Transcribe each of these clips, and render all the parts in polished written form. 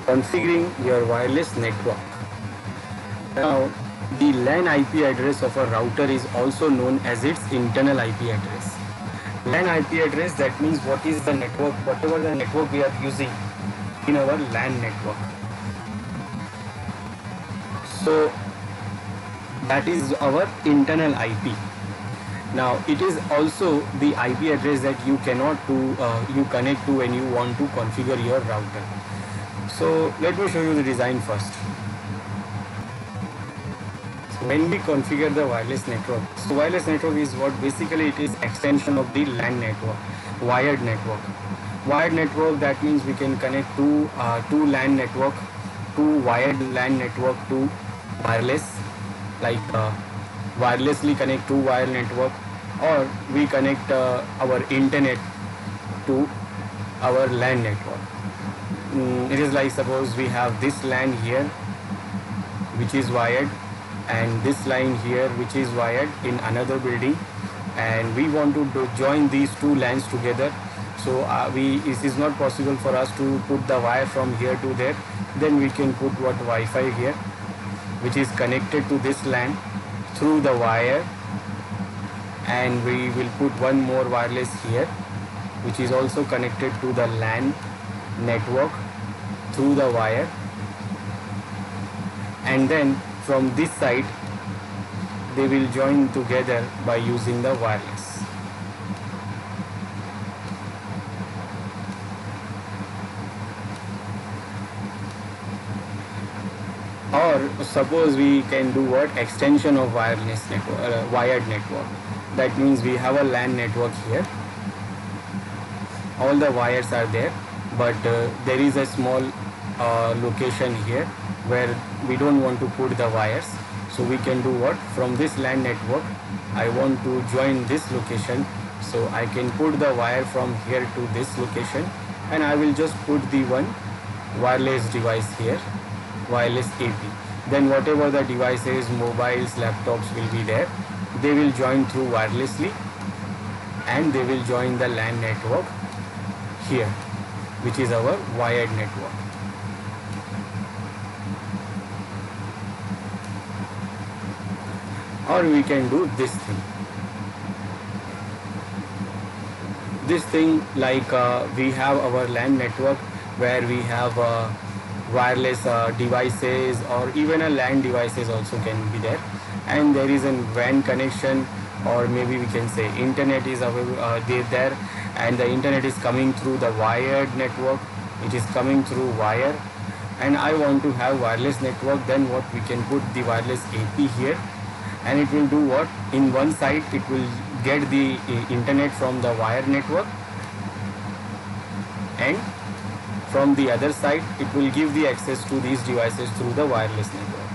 configuring your wireless network. Now, the LAN IP address of a router is also known as its internal IP address. LAN IP address, that means what is the network, whatever the network we are using in our LAN network. So that is our internal IP. Now it is also the IP address that you connect to when you want to configure your router. So let me show you the design first. So when we configure the wireless network, so wireless network is what basically it is extension of the LAN network, wired network. Wired network, that means we can connect to LAN network, to wired LAN network to wireless, like wirelessly connect to wired network, or we connect our internet to our LAN network. It is like, suppose we have this LAN here which is wired, and this line here which is wired in another building, and we want to join these two LANs together. So it is not possible for us to put the wire from here to there. Then we can put what Wi-Fi here, which is connected to this LAN through the wire, and we will put one more wireless here which is also connected to the LAN network through the wire, and then from this side they will join together by using the wireless. Or suppose we can do what extension of wireless network, wired network. That means we have a LAN network here, all the wires are there, but there is a small location here where we don't want to put the wires. So we can do what, from this LAN network I want to join this location, so I can put the wire from here to this location, and I will just put the one wireless device here, wireless AP. Then whatever the devices, mobiles, laptops will be there, they will join through wirelessly, and they will join the LAN network here, which is our wired network. Or we can do this thing, like we have our LAN network where we have wireless devices, or even a LAN devices also can be there, and there is a WAN connection, or maybe we can say internet is there, and the internet is coming through the wired network, it is coming through wire, and I want to have wireless network. Then what, we can put the wireless AP here, and it will do what, in one side it will get the internet from the wire network, and from the other side it will give the access to these devices through the wireless network.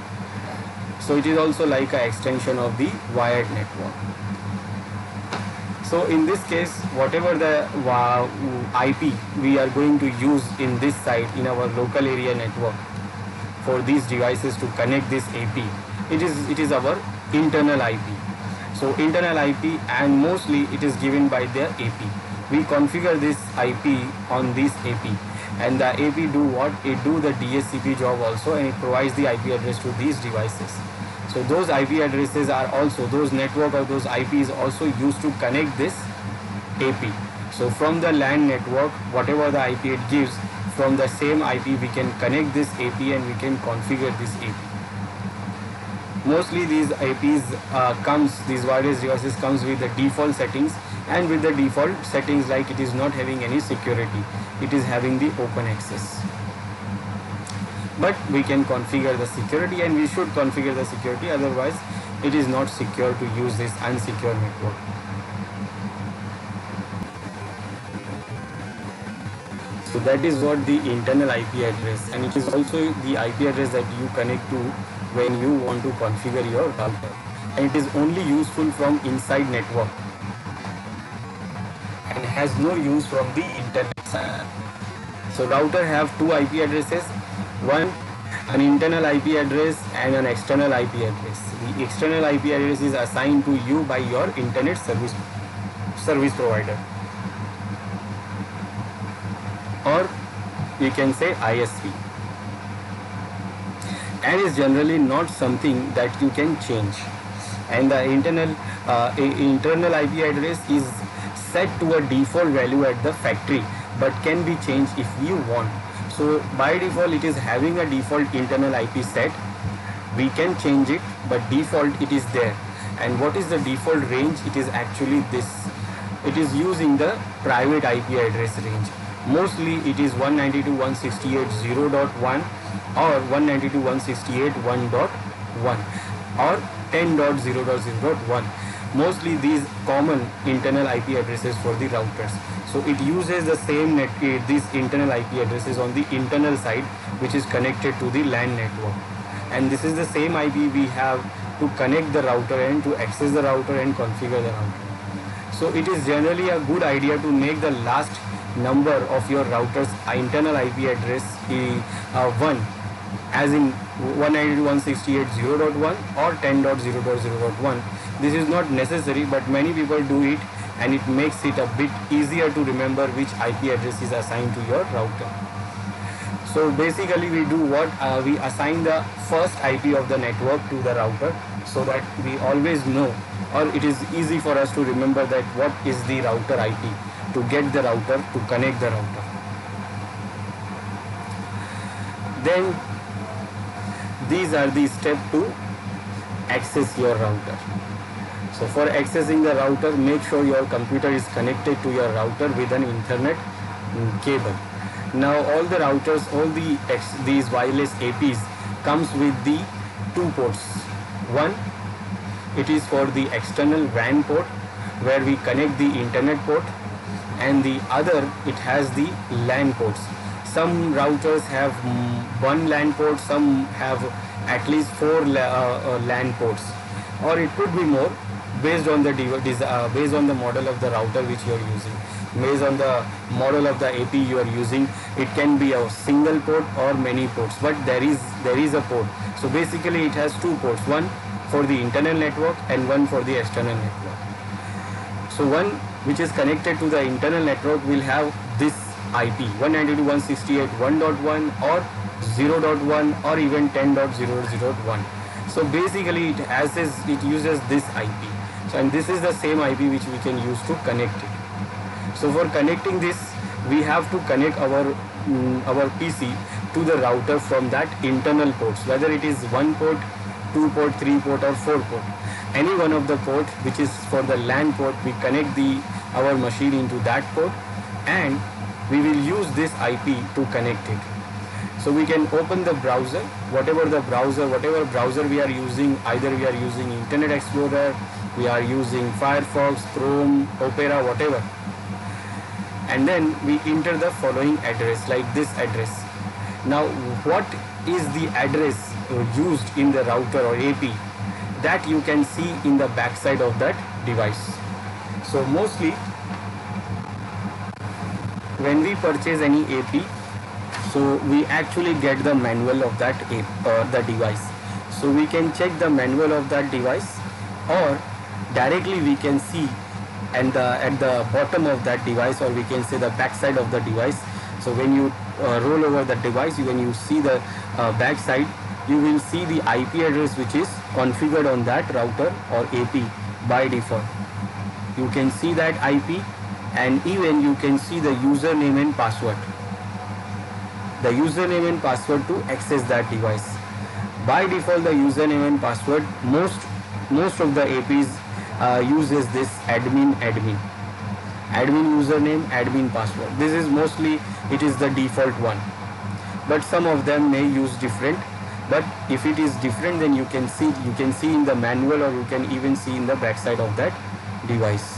So it is also like an extension of the wired network. So in this case, whatever the IP we are going to use in this site, in our local area network, for these devices to connect this AP, it is our internal IP. So internal IP, and mostly it is given by the AP. We configure this IP on this AP, and the AP do what? It do the DHCP job also, and it provides the IP address to these devices. So those IP addresses are also, those network or those IPs also used to connect this AP. So from the LAN network, whatever the IP it gives, from the same IP we can connect this AP, and we can configure this AP. Mostly these APs these wireless devices comes with the default settings, and with the default settings, like it is not having any security, it is having the open access. But we can configure the security, and we should configure the security, otherwise it is not secure to use this unsecure network. So that is what the internal IP address, and it is also the IP address that you connect to when you want to configure your router, and it is only useful from inside network and has no use from the internet side. So router have two IP addresses, one an internal IP address and an external IP address. The external IP address is assigned to you by your internet service provider, or you can say ISP. and is generally not something that you can change. And the internal IP address is set to a default value at the factory, but can be changed if you want. So by default it is having a default internal IP set. We can change it, but default it is there. And what is the default range? It is actually this. It is using the private IP address range. Mostly it is 192.168.0.1 or 192.168.1.1 or 10.0.0.1. Mostly these common internal IP addresses for the routers. So it uses the same these internal IP addresses on the internal side, which is connected to the LAN network. And this is the same IP we have to connect the router and to access the router and configure the router. So it is generally a good idea to make the last number of your router's internal IP address 1, as in 192.168.0.1 or 10.0.0.1. This is not necessary, but many people do it, and it makes it a bit easier to remember which IP address is assigned to your router. So basically we do what? We assign the first IP of the network to the router, so that we always know, or it is easy for us to remember that what is the router IP, to get the router, to connect the router. Then these are the steps to access your router. So for accessing the router, make sure your computer is connected to your router with an Ethernet cable. Now all the routers, all these wireless APs comes with the 2 ports. One, it is for the external WAN port, where we connect the internet port, and the other, it has the LAN ports. Some routers have 1 LAN port, some have at least 4 LAN ports, or it could be more, based on the based on the model of the router which you are using. Based on the model of the AP you are using, it can be a single port or many ports, but there is a port. So basically it has 2 ports, one for the internal network and one for the external network. So one which is connected to the internal network will have this IP 192.168.1.1 or 0.1 or even 10.0.0.1. So basically it uses this IP. So, and this is the same IP which we can use to connect it. So for connecting this, we have to connect our PC to the router from that internal ports, whether it is 1 port, 2 port, 3 port or 4 port. Any one of the port which is for the LAN port, we connect our machine into that port, and we will use this IP to connect it. So we can open the browser, whatever browser we are using, either we are using Internet Explorer, we are using Firefox, Chrome, Opera, whatever. And then we enter the following address, like this address. Now what is the address used in the router or AP? That you can see in the backside of that device. So mostly when we purchase any AP, so we actually get the manual of that the device. So we can check the manual of that device, or directly we can see at the bottom of that device, or we can say the backside of the device. So when you roll over the device, when you see the backside, you will see the IP address which is configured on that router or AP by default. You can see that IP, and even you can see the username and password. The username and password to access that device. By default, the username and password, most of the APs uses this admin username, admin password. This is mostly, it is the default one, but some of them may use different. But if it is different, then you can see in the manual, or you can even see in the backside of that device.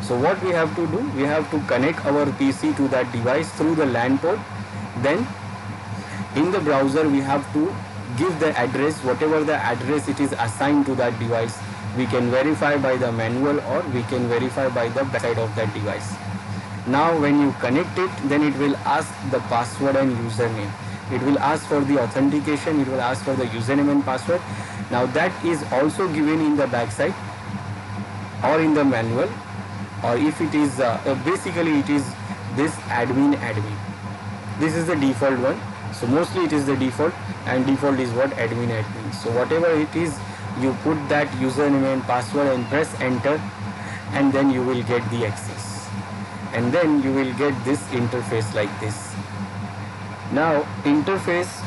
So what we have to do, we have to connect our PC to that device through the LAN port. Then in the browser we have to give the address, whatever the address it is assigned to that device. We can verify by the manual, or we can verify by the backside of that device. Now when you connect it, then it will ask the password and username. It will ask for the authentication, it will ask for the username and password. Now that is also given in the backside or in the manual, or if it is basically it is this admin. This is the default one. So mostly it is the default, and default is what? Admin. So whatever it is, you put that username and password and press enter, and then you will get the access, and then you will get this interface like this. Now interface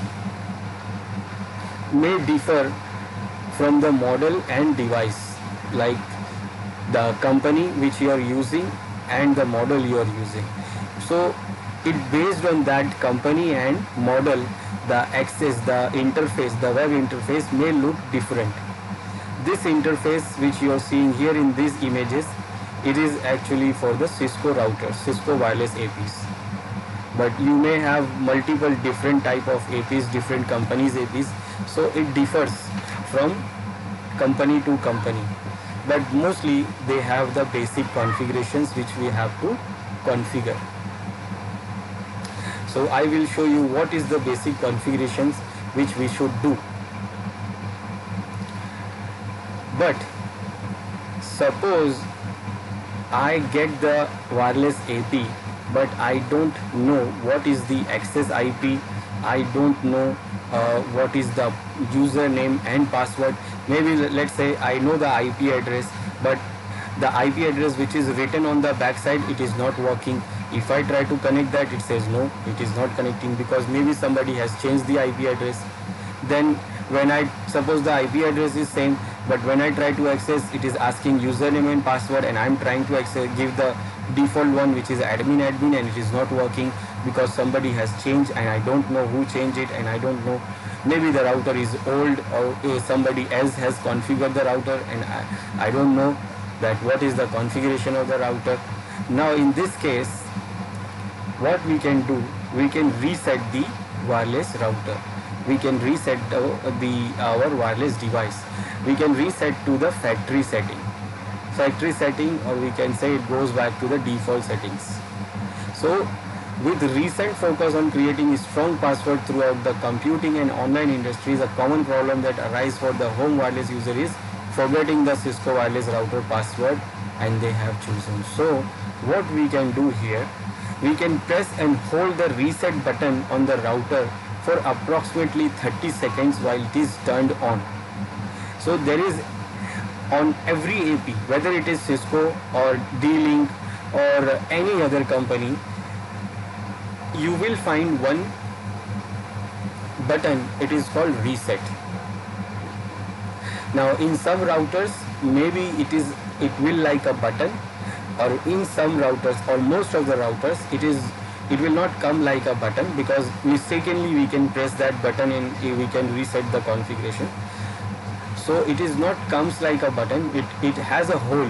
may differ from the model and device, like the company which you are using and the model you are using. So it based on that company and model, the access, the interface, the web interface may look different. This interface which you are seeing here in these images, it is actually for the Cisco router, Cisco wireless APs. But you may have multiple different type of APs, different companies APs, so it differs from company to company. But mostly they have the basic configurations which we have to configure. So I will show you what is the basic configurations which we should do. But suppose I get the wireless AP, but I don't know what is the access IP, I don't know what is the username and password. Maybe let's say I know the IP address, but the IP address which is written on the back side, it is not working. If I try to connect that, it says no, it is not connecting, because maybe somebody has changed the IP address. Then when I suppose the IP address is same, but when I try to access, it is asking username and password, and I'm trying to access, give the default one which is admin, and it is not working because somebody has changed and I don't know who changed it, and I don't know, maybe the router is old, or somebody else has configured the router, and I don't know that what is the configuration of the router. Now in this case, what we can do, we can reset the wireless router, we can reset our wireless device, we can reset to the factory setting, or we can say it goes back to the default settings. So with recent focus on creating a strong password throughout the computing and online industries, a common problem that arises for the home wireless user is forgetting the Cisco wireless router password and they have chosen. So what we can do here, we can press and hold the reset button on the router for approximately 30 seconds while it is turned on. So there is, on every AP, whether it is Cisco or D-Link or any other company, you will find one button, it is called reset. Now in some routers, maybe it will like a button, or in some routers or most of the routers, it will not come like a button, because mistakenly we can press that button and we can reset the configuration. So it is not comes like a button, it has a hole.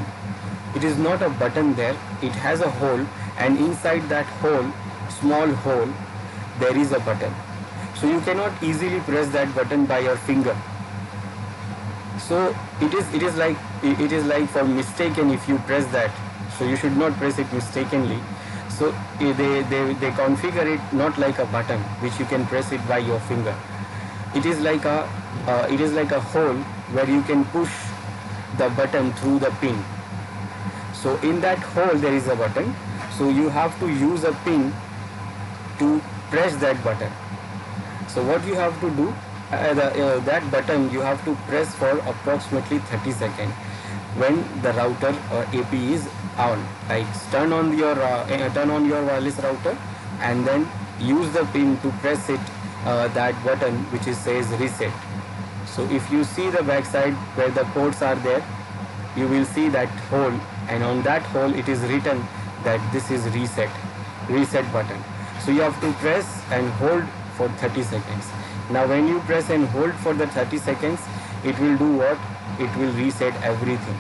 It is not a button there, it has a hole, and inside that hole, small hole, there is a button. So you cannot easily press that button by your finger. So it is like for mistaken if you press that. So you should not press it mistakenly. So they configure it not like a button which you can press it by your finger. It is like a hole where you can push the button through the pin. So in that hole there is a button. So you have to use a pin to press that button. So what you have to do, that button you have to press for approximately 30 seconds when the router or AP is on. Like turn on your wireless router and then use the pin to press it, that button which says reset. So if you see the back side where the ports are there, you will see that hole, and on that hole it is written that this is reset button. So you have to press and hold for 30 seconds. Now when you press and hold for the 30 seconds, it will do what? It will reset everything.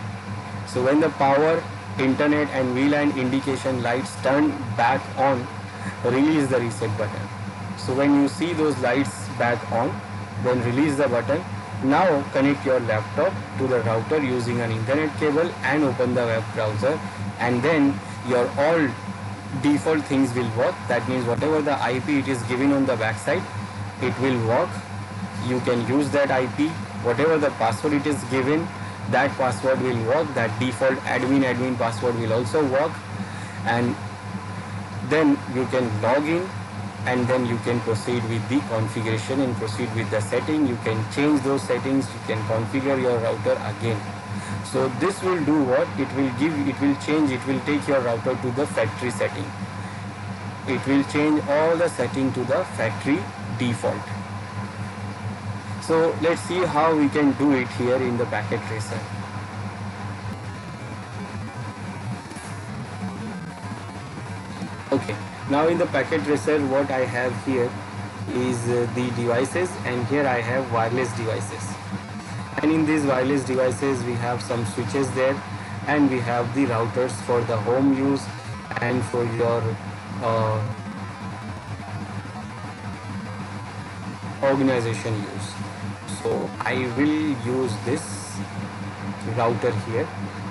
So when the power, internet and VLAN indication lights turn back on, release the reset button. So when you see those lights back on, then release the button. Now connect your laptop to the router using an Ethernet cable and open the web browser, and then your all default things will work. That means whatever the IP it is given on the backside, it will work. You can use that IP. Whatever the password it is given, that password will work. That default admin password will also work, and then you can log in and then you can proceed with the configuration and proceed with the setting. You can change those settings, you can configure your router again. So this will do what? It will change, it will take your router to the factory setting. It will change all the setting to the factory default. So let's see how we can do it here in the Packet Tracer. Okay, now in the Packet Tracer what I have here is the devices, and here I have wireless devices. And in these wireless devices we have some switches there, and we have the routers for the home use and for your organization use. So I will use this router here.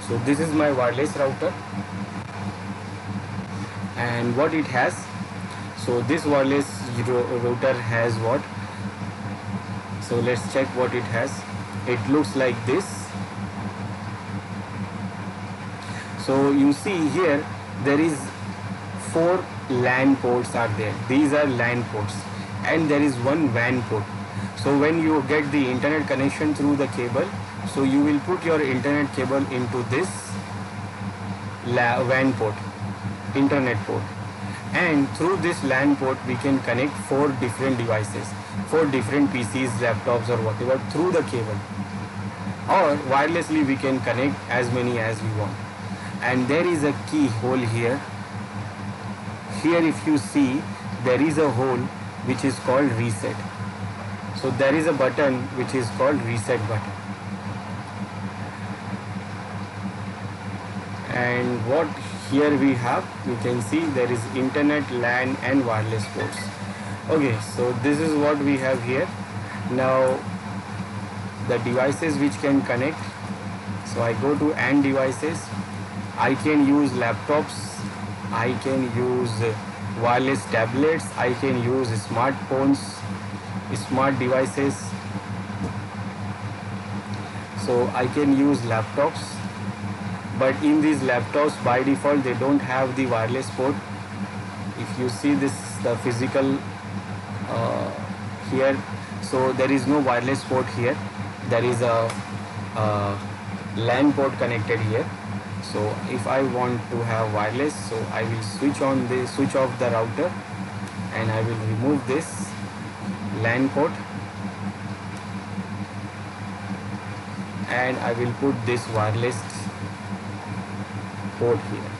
So this is my wireless router, and what it has, so this wireless router has what? So let's check what it has. It looks like this. So you see here there is 4 LAN ports are there. These are LAN ports, and there is one WAN port. So when you get the internet connection through the cable, so you will put your internet cable into this WAN port, internet port, and through this LAN port we can connect 4 different devices, 4 different PCs, laptops or whatever through the cable, or wirelessly we can connect as many as we want. And there is a keyhole here. Here if you see, there is a hole which is called reset. So there is a button which is called reset button. And what here we have, you can see there is internet, LAN and wireless ports. Okay, so this is what we have here. Now the devices which can connect, so I go to AND devices. I can use laptops, I can use wireless tablets, I can use smartphones, smart devices. So I can use laptops, but in these laptops by default they don't have the wireless port. If you see this, the physical here, so there is no wireless port here. There is a LAN port connected here. So if I want to have wireless, so I will switch off the router, and I will remove this LAN port, and I will put this wireless port here,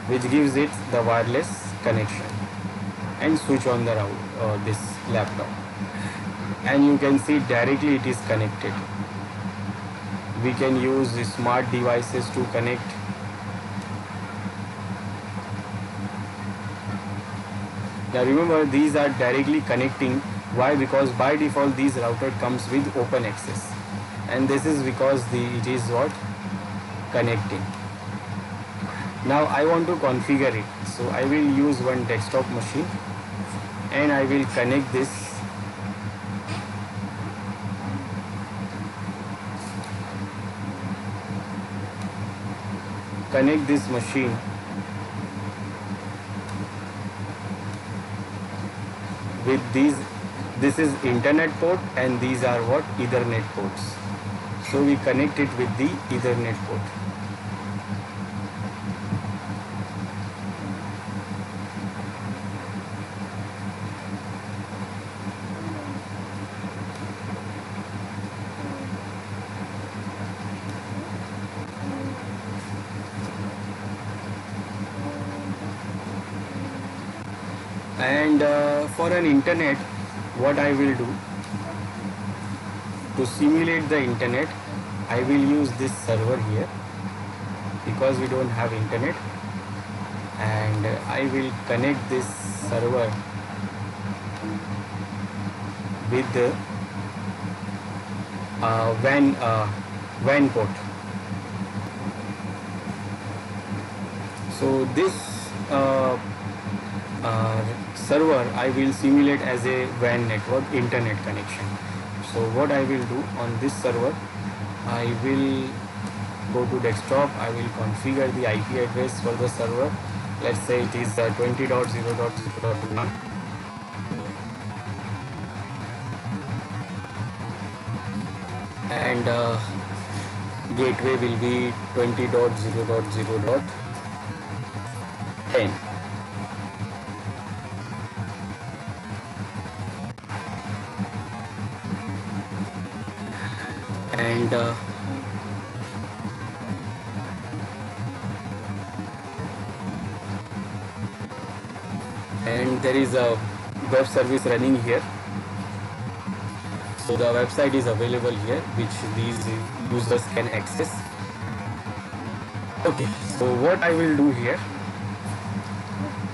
which gives it the wireless connection, and switch on the this laptop, and you can see directly it is connected. We can use the smart devices to connect. Now remember, these are directly connecting. Why? Because by default this router comes with open access, and this is because it is what? Connecting. Now I want to configure it, so I will use one desktop machine, and I will connect this machine with these. This is internet port, and these are what? Ethernet ports. So we connect it with the Ethernet port. And for an internet, what I will do, to simulate the internet, I will use this server here, because we don't have internet, and I will connect this server with the WAN port. So this server I will simulate as a WAN network internet connection. So what I will do on this server, I will go to desktop, I will configure the IP address for the server. Let's say it is 20.0.0.1, and gateway will be 20.0.0.10. And there is a web service running here. So the website is available here, which these users can access. Okay, so what I will do here,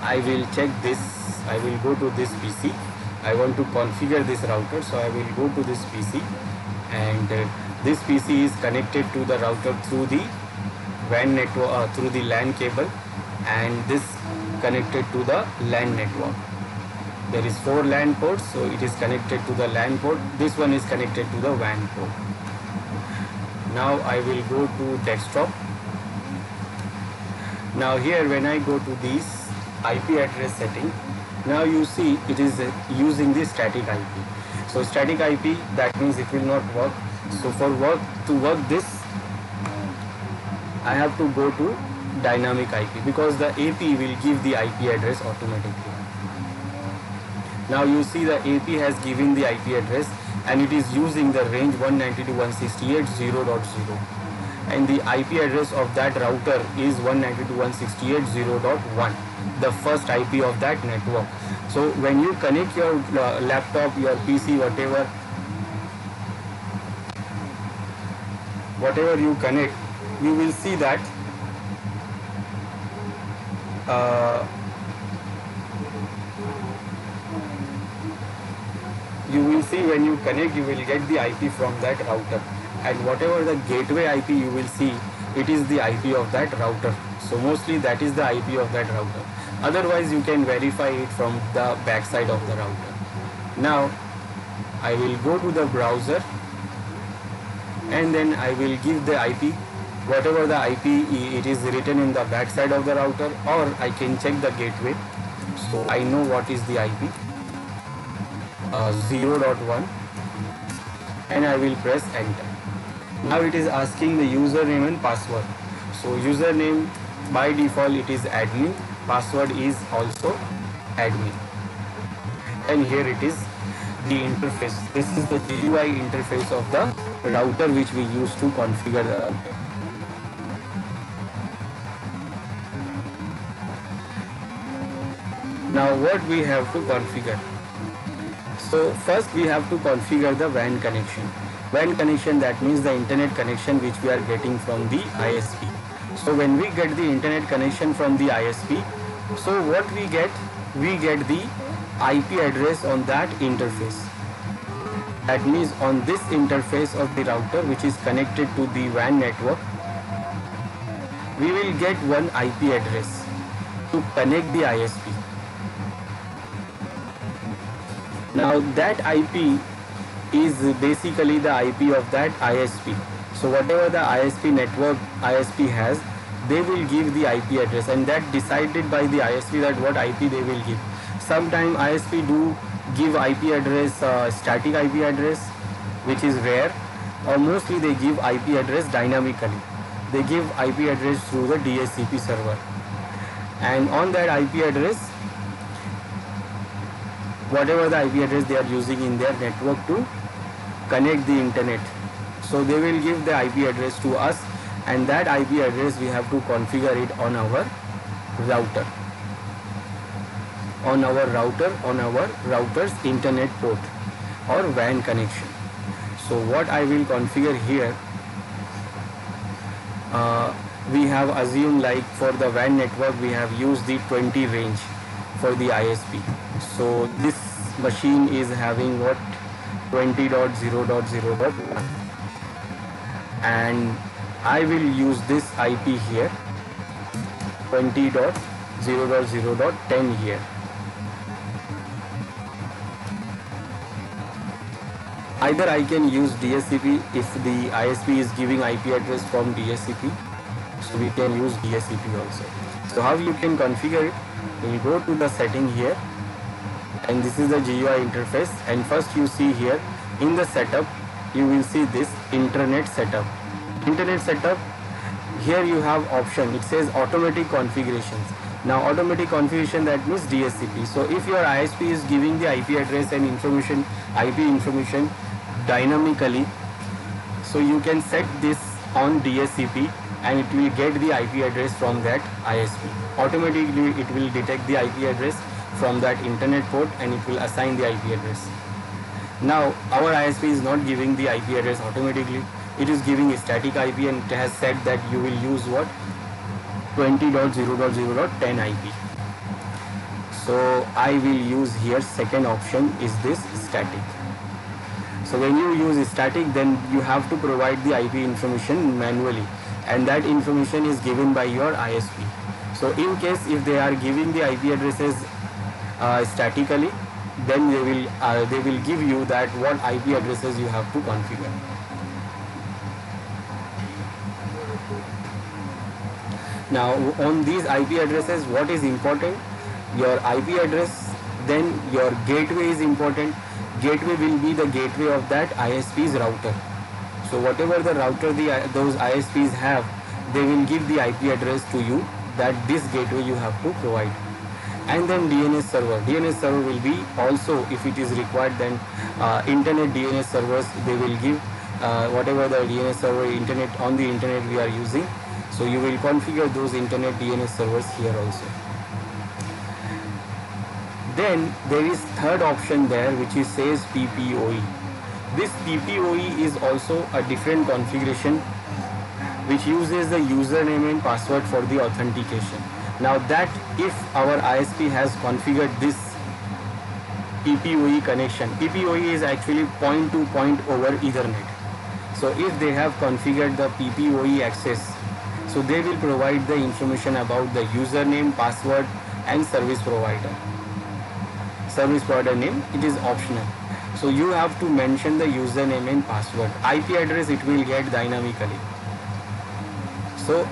I will check this. I will go to this PC. I want to configure this router, so I will go to this PC, and this PC is connected to the router through the WAN network, through the LAN cable, and this connected to the LAN network. There is 4 LAN ports, so it is connected to the LAN port. This one is connected to the WAN port. Now I will go to desktop. Now here when I go to this IP address setting, now you see it is using the static IP. So static IP, that means it will not work. So to work this, I have to go to dynamic IP, because the AP will give the IP address automatically. Now you see the AP has given the IP address, and it is using the range 192.168.0.0, and the IP address of that router is 192.168.0.1, the first IP of that network. So when you connect your laptop, your PC, whatever you connect, you will see that you will see when you connect, you will get the IP from that router, and whatever the gateway IP you will see, it is the IP of that router. So mostly that is the IP of that router. Otherwise you can verify it from the backside of the router. Now I will go to the browser, and then I will give the IP, whatever the IP it is written in the backside of the router, or I can check the gateway. So I know what is the IP. 0.1, and I will press enter. Now it is asking the username and password. So username by default it is admin, password is also admin, and here it is the interface. This is the GUI interface of the router which we use to configure the router. Now what we have to configure? So first we have to configure the WAN connection. WAN connection, that means the internet connection which we are getting from the ISP. So when we get the internet connection from the ISP, so what we get the IP address on that interface. That means on this interface of the router which is connected to the WAN network, we will get one IP address to connect the ISP. Now that IP is basically the IP of that ISP. So whatever the ISP network ISP has, they will give the IP address, and that decided by the ISP that what IP they will give. Sometimes ISP do give IP address, static IP address, which is rare, or mostly they give IP address dynamically. They give IP address through the DHCP server, and on that IP address, whatever the IP address they are using in their network to connect the internet, so they will give the IP address to us, and that IP address we have to configure it on our router, on our router's internet port or WAN connection. So what I will configure here, we have assumed, like for the WAN network we have used the 20 range for the ISP. So this machine is having what, 20.0.0.1, and I will use this IP here, 20.0.0.10 here. Either I can use DHCP if the ISP is giving IP address from DHCP, so we can use DHCP also. So how you can configure it? We will go to the setting here, and this is the GUI interface. And first you see here in the setup, you will see this internet setup. Internet setup, here you have option, it says automatic configurations. Now automatic configuration, that means DHCP. So if your ISP is giving the IP address and information, IP information dynamically, so you can set this on DHCP and it will get the IP address from that ISP. Automatically it will detect the IP address from that internet port and it will assign the IP address. Now our ISP is not giving the IP address automatically, it is giving a static IP, and it has said that you will use what, 20.0.0.10 IP. So I will use here, second option is this static. So when you use static, then you have to provide the IP information manually, and that information is given by your ISP. So in case if they are giving the IP addresses statically, then they will give you that what IP addresses you have to configure. Now on these IP addresses, what is important? Your IP address, then your gateway is important. Gateway will be the gateway of that ISP's router. So whatever the router those ISPs have, they will give the IP address to you, that this gateway you have to provide. And then DNS server. DNS server will be also, if it is required, then internet DNS servers, they will give whatever the DNS server on the internet we are using. So you will configure those internet DNS servers here also. Then there is third option there, which is says PPOE. This PPOE is also a different configuration which uses the username and password for the authentication. Now that if our ISP has configured this PPOE connection, PPOE is actually point to point over Ethernet. So if they have configured the PPOE access, so they will provide the information about the username, password and service provider. Service provider name, it is optional. So you have to mention the username and password. IP address it will get dynamically. So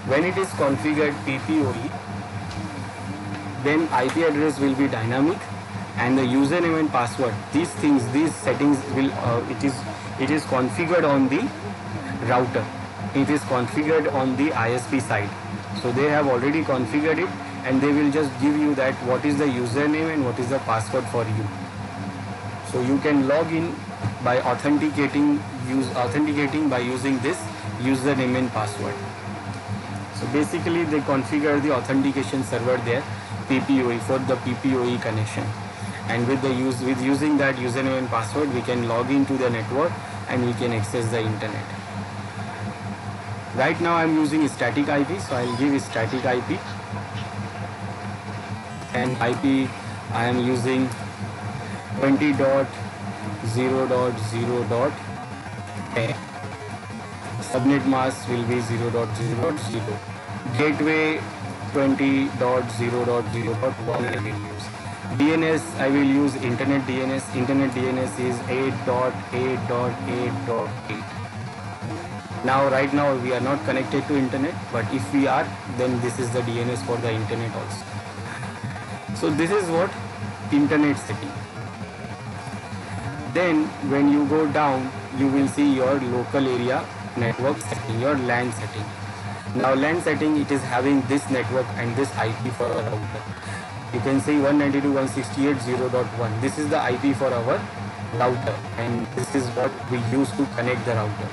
when it is configured PPOE, then IP address will be dynamic, and the username and password, these settings will it is configured on the router. It is configured on the ISP side. So they have already configured it, and they will just give you that what is the username and what is the password for you. So you can log in by authenticating by using this username and password. So basically they configure the authentication server there, PPOE, for the PPOE connection. And with using that username and password, we can log into the network and we can access the internet. Right now I'm using static IP, so I'll give static IP. And IP I am using 20.0.0.10. Subnet mask will be 0.0.0. Gateway 20.0.0.1 I will use. DNS I will use internet DNS. Internet DNS is 8.8.8.8. Now right now we are not connected to internet, but if we are, then this is the DNS for the internet also. So this is what internet setting. Then when you go down, you will see your local area network setting, your LAN setting. Now LAN setting, it is having this network and this IP for our router. You can see 192.168.0.1. This is the IP for our router, and this is what we use to connect the router.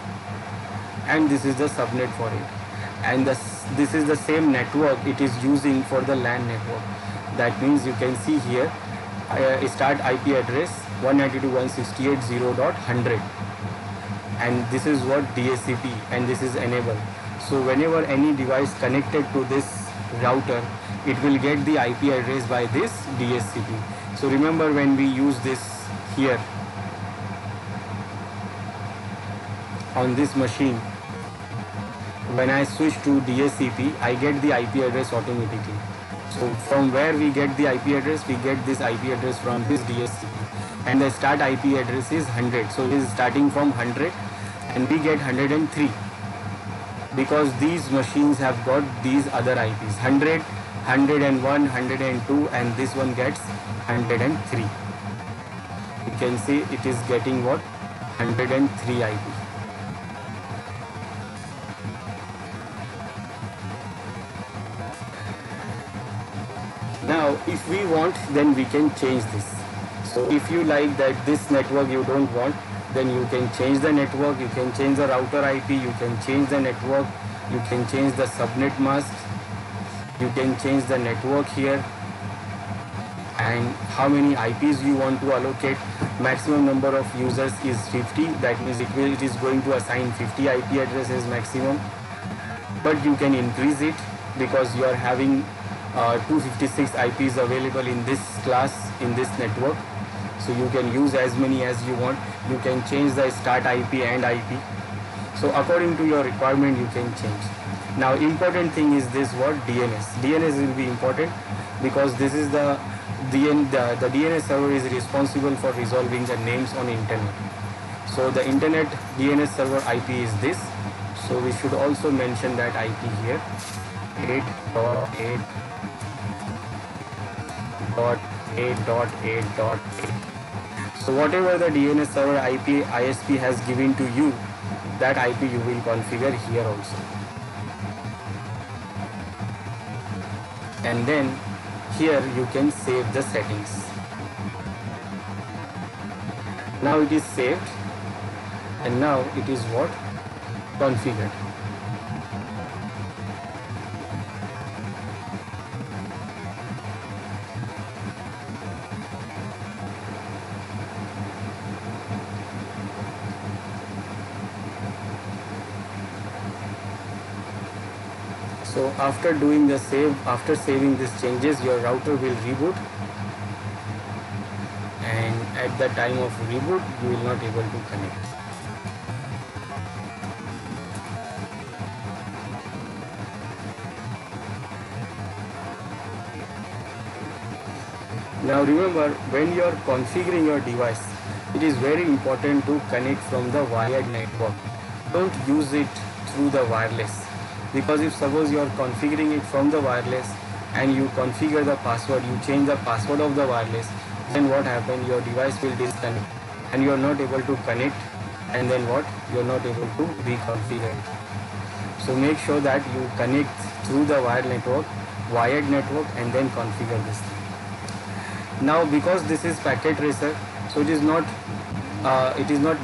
And this is the subnet for it. And this is the same network it is using for the LAN network. That means you can see here start IP address 192.168.0.100, and this is what DHCP, and this is enable. So whenever any device connected to this router, it will get the IP address by this DHCP. So remember when we use this here on this machine, when I switch to DHCP, I get the IP address automatically. So from where we get the IP address, we get this IP address from this DHCP, and the start IP address is 100. So it is starting from 100, and we get 103 because these machines have got these other IPs. 100 101, 102, and this one gets 103. You can see it is getting what? 103 IP. Now if we want, then we can change this. So if you like that this network you don't want, then you can change the network, you can change the router IP, you can change the network, you can change the subnet mask, you can change the network here, and how many IPs you want to allocate. Maximum number of users is 50, that means it is going to assign 50 IP addresses maximum, but you can increase it because you are having 256 IPs available in this class, in this network. So you can use as many as you want. You can change the start IP and IP. So according to your requirement you can change. Now important thing is this what? DNS. DNS will be important because this is the DNS server is responsible for resolving the names on internet. So the internet DNS server IP is this. So we should also mention that IP here, 8.8.8.8. So whatever the DNS server IP ISP has given to you, that IP you will configure here also. And then here you can save the settings. Now it is saved, and now it is what? Configured. So after doing the save, after saving these changes, your router will reboot, and at the time of reboot you will not able to connect. Now remember, when you are configuring your device, it is very important to connect from the wired network. Don't use it through the wireless, because if suppose you are configuring it from the wireless and you configure the password, you change the password of the wireless, then what happens? Your device will disconnect and you are not able to connect, and then what? You are not able to reconfigure it. So make sure that you connect through the wired network, and then configure this thing. Now because this is packet tracer, so it is not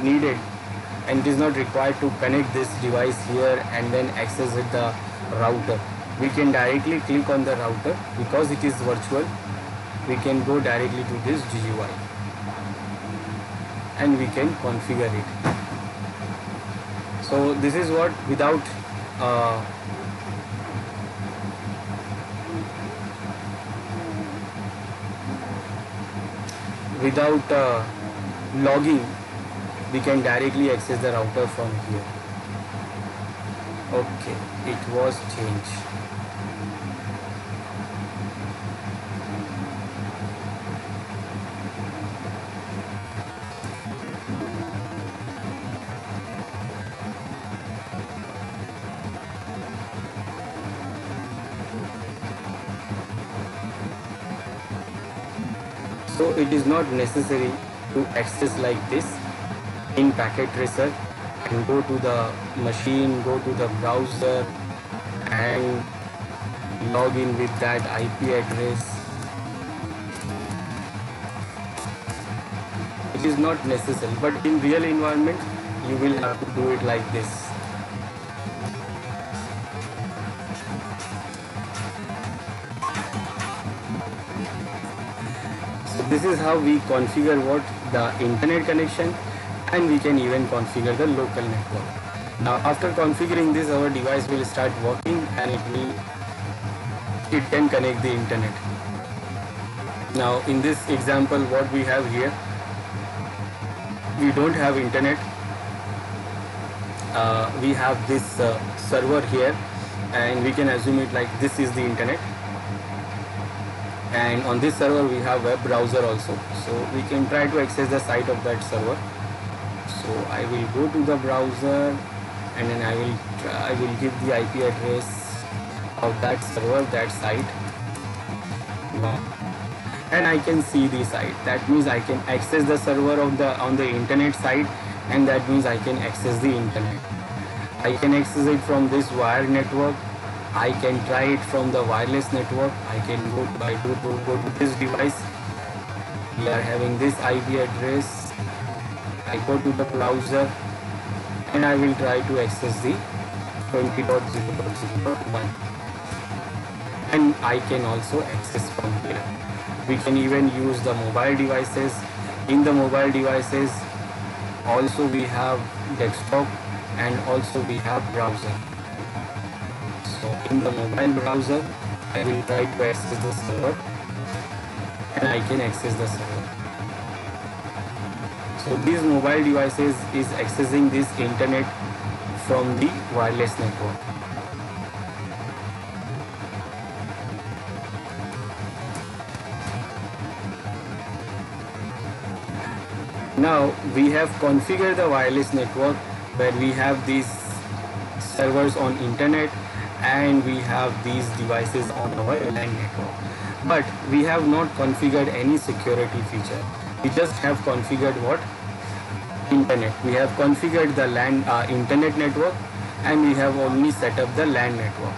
needed and it is not required to connect this device here and then access it the router. We can directly click on the router because it is virtual. We can go directly to this GUI and we can configure it. So this is what, without logging, we can directly access the router from here. Okay, it was changed. So it is not necessary to access like this in packet tracer and go to the machine, go to the browser and log in with that IP address. It is not necessary, but in real environment you will have to do it like this. This is how we configure what? The internet connection, and we can even configure the local network. Now after configuring this, our device will start working and it can connect the internet. Now in this example, what we have here, we don't have internet. We have this server here, and we can assume it like this is the internet. And on this server we have web browser also, so we can try to access the site of that server. So I will go to the browser and then I will give the IP address of that server, that site, Wow. And I can see the site. That means I can access the server of the on the internet side, and that means I can access the internet. I can access it from this wired network. I can try it from the wireless network. I can go to this device. We are having this IP address. I go to the browser and I will try to access the 20.0.0.1, and I can also access from here. We can even use the mobile devices. In the mobile devices also we have desktop and also we have browser. So in the mobile browser I will try to access the server and I can access the server. So these mobile devices is accessing this internet from the wireless network. Now we have configured the wireless network where we have these servers on internet and we have these devices on our LAN network. But we have not configured any security feature. We just have configured what? Internet. We have configured the LAN internet network, and we have only set up the LAN network.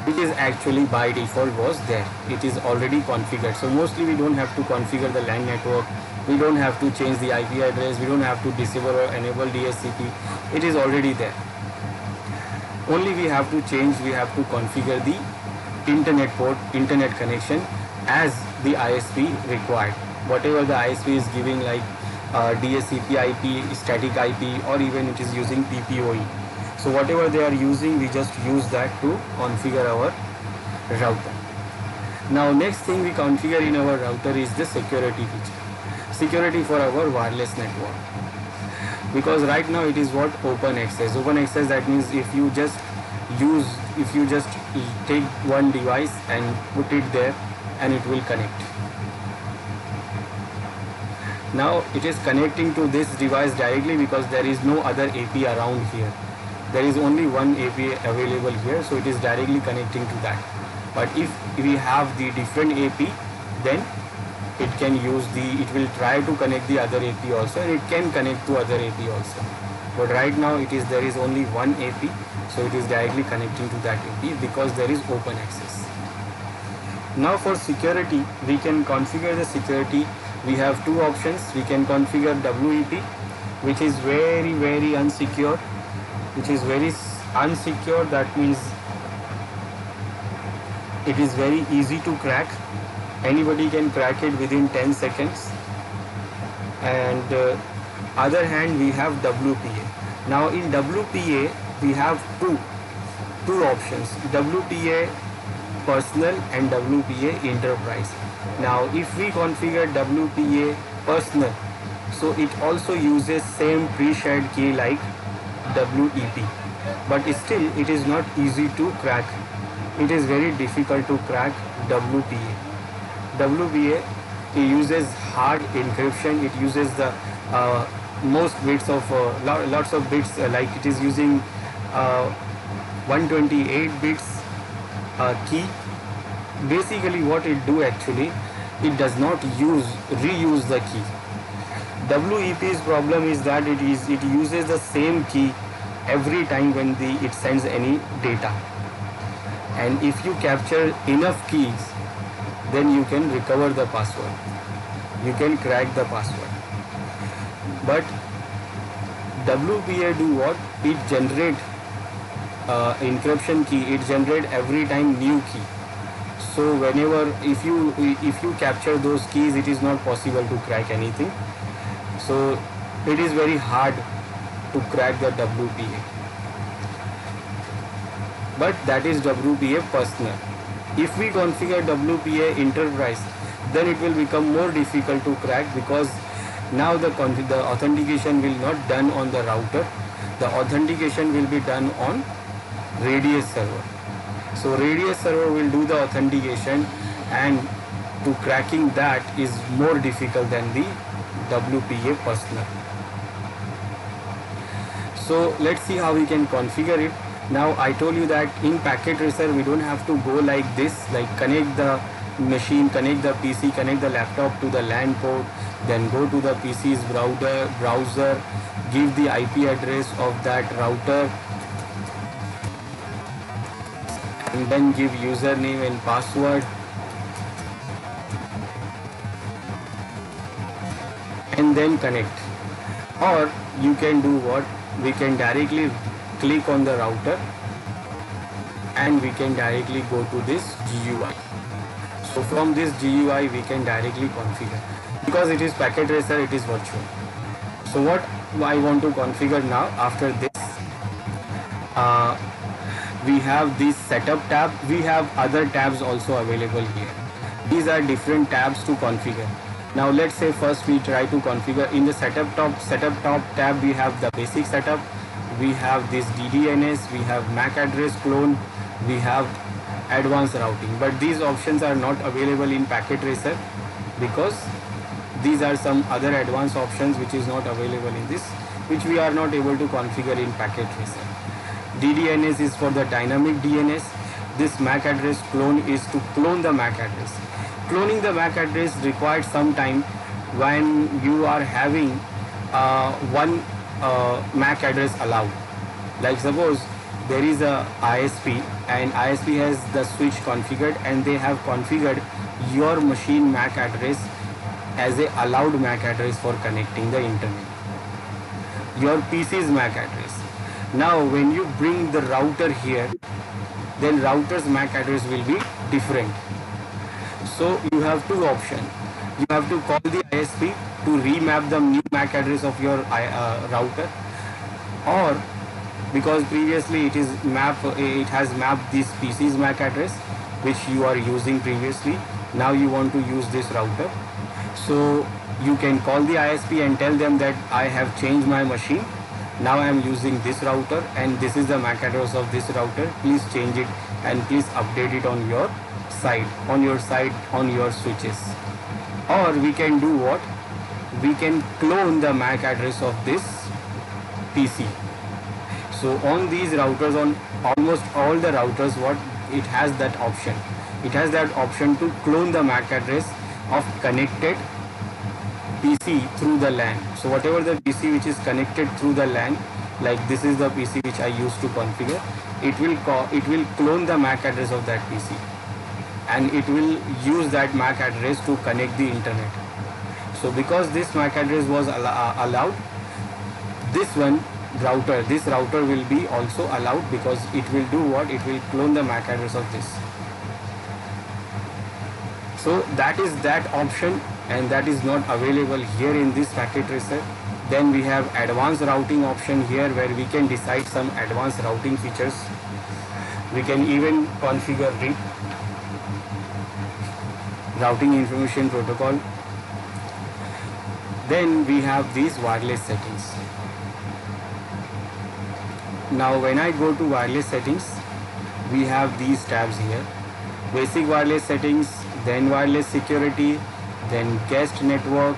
It is actually by default was there. It is already configured. So mostly we don't have to configure the LAN network. We don't have to change the IP address. We don't have to disable or enable DHCP. It is already there. Only we have to change, we have to configure the internet port, internet connection as the ISP required. Whatever the ISP is giving, like DHCP IP, static IP, or even it is using PPOE. So whatever they are using, we just use that to configure our router. Now next thing we configure in our router is the security feature. Security for our wireless network. Because right now it is what? Open access. Open access, that means if you just take one device and put it there and it will connect. Now it is connecting to this device directly because there is no other AP around here. There is only one AP available here, so it is directly connecting to that. But if we have the different AP, then it will try to connect the other AP also, and it can connect to other AP also. But right now there is only one AP, so it is directly connecting to that AP because there is open access. Now for security, we can configure the security. We have two options. We can configure WEP, which is very unsecure. That means it is very easy to crack. Anybody can crack it within 10 seconds. And other hand, we have WPA. Now in WPA we have two options: WPA personal and WPA enterprise. Now if we configure WPA personal, so it also uses same pre-shared key like WEP, but still it is not easy to crack. It is very difficult to crack WPA. WPA, it uses hard encryption. It uses the most bits of lots of bits, like it is using 128 bits key. Basically what it do actually, it does not reuse the key. WEP's problem is that it uses the same key every time when it sends any data, and if you capture enough keys, then you can recover the password, you can crack the password. But WPA do what? It generate encryption key, it generate every time new key. So whenever if you capture those keys, it is not possible to crack anything. So it is very hard to crack the WPA. But that is WPA personal. If we configure WPA enterprise, then it will become more difficult to crack, because now the authentication will not done on the router. The authentication will be done on Radius server. So Radius server will do the authentication, and to cracking that is more difficult than the WPA personal. So let's see how we can configure it. Now I told you that in packet tracer we don't have to go like this, like connect the machine, connect the PC, connect the laptop to the LAN port, then go to the PC's browser, give the IP address of that router, and then give username and password, and then connect. Or you can do what? We can directly click on the router and we can directly go to this GUI. So from this GUI we can directly configure. Because it is packet tracer, it is virtual. So what I want to configure now, after this, we have this setup tab. We have other tabs also available here. These are different tabs to configure. Now let's say first we try to configure in the setup top tab. We have the basic setup, we have this DDNS, we have MAC address clone, we have advanced routing, but these options are not available in packet tracer because these are some other advanced options which is not available in this, which we are not able to configure in packet tracer. DDNS is for the dynamic DNS. This MAC address clone is to clone the MAC address. Cloning the MAC address requires some time when you are having one MAC address allowed. Like suppose there is a ISP and ISP has the switch configured and they have configured your machine MAC address as a allowed MAC address for connecting the internet. Your PC's MAC address. Now when you bring the router here, then router's MAC address will be different. So you have two options. You have to call the ISP to remap the new MAC address of your router, or because previously it has mapped this PC's MAC address which you are using previously. Now you want to use this router. So you can call the ISP and tell them that I have changed my machine. Now I am using this router and this is the MAC address of this router. Please change it and please update it on your side, on your switches. Or we can do what? We can clone the MAC address of this PC. So on these routers, on almost all the routers, what it has that option. It has that option to clone the MAC address of connected PC through the LAN. So whatever the PC which is connected through the LAN, like this is the PC which I used to configure, it will clone the MAC address of that PC and it will use that MAC address to connect the internet. So because this MAC address was allowed, this router will be also allowed because it will do what? It will clone the MAC address of this. So that is that option, and that is not available here in this packet tracer. Then we have advanced routing option here where we can decide some advanced routing features. We can even configure RIP, routing information protocol. Then we have these wireless settings. Now when I go to wireless settings, we have these tabs here: basic wireless settings, then wireless security, then guest network,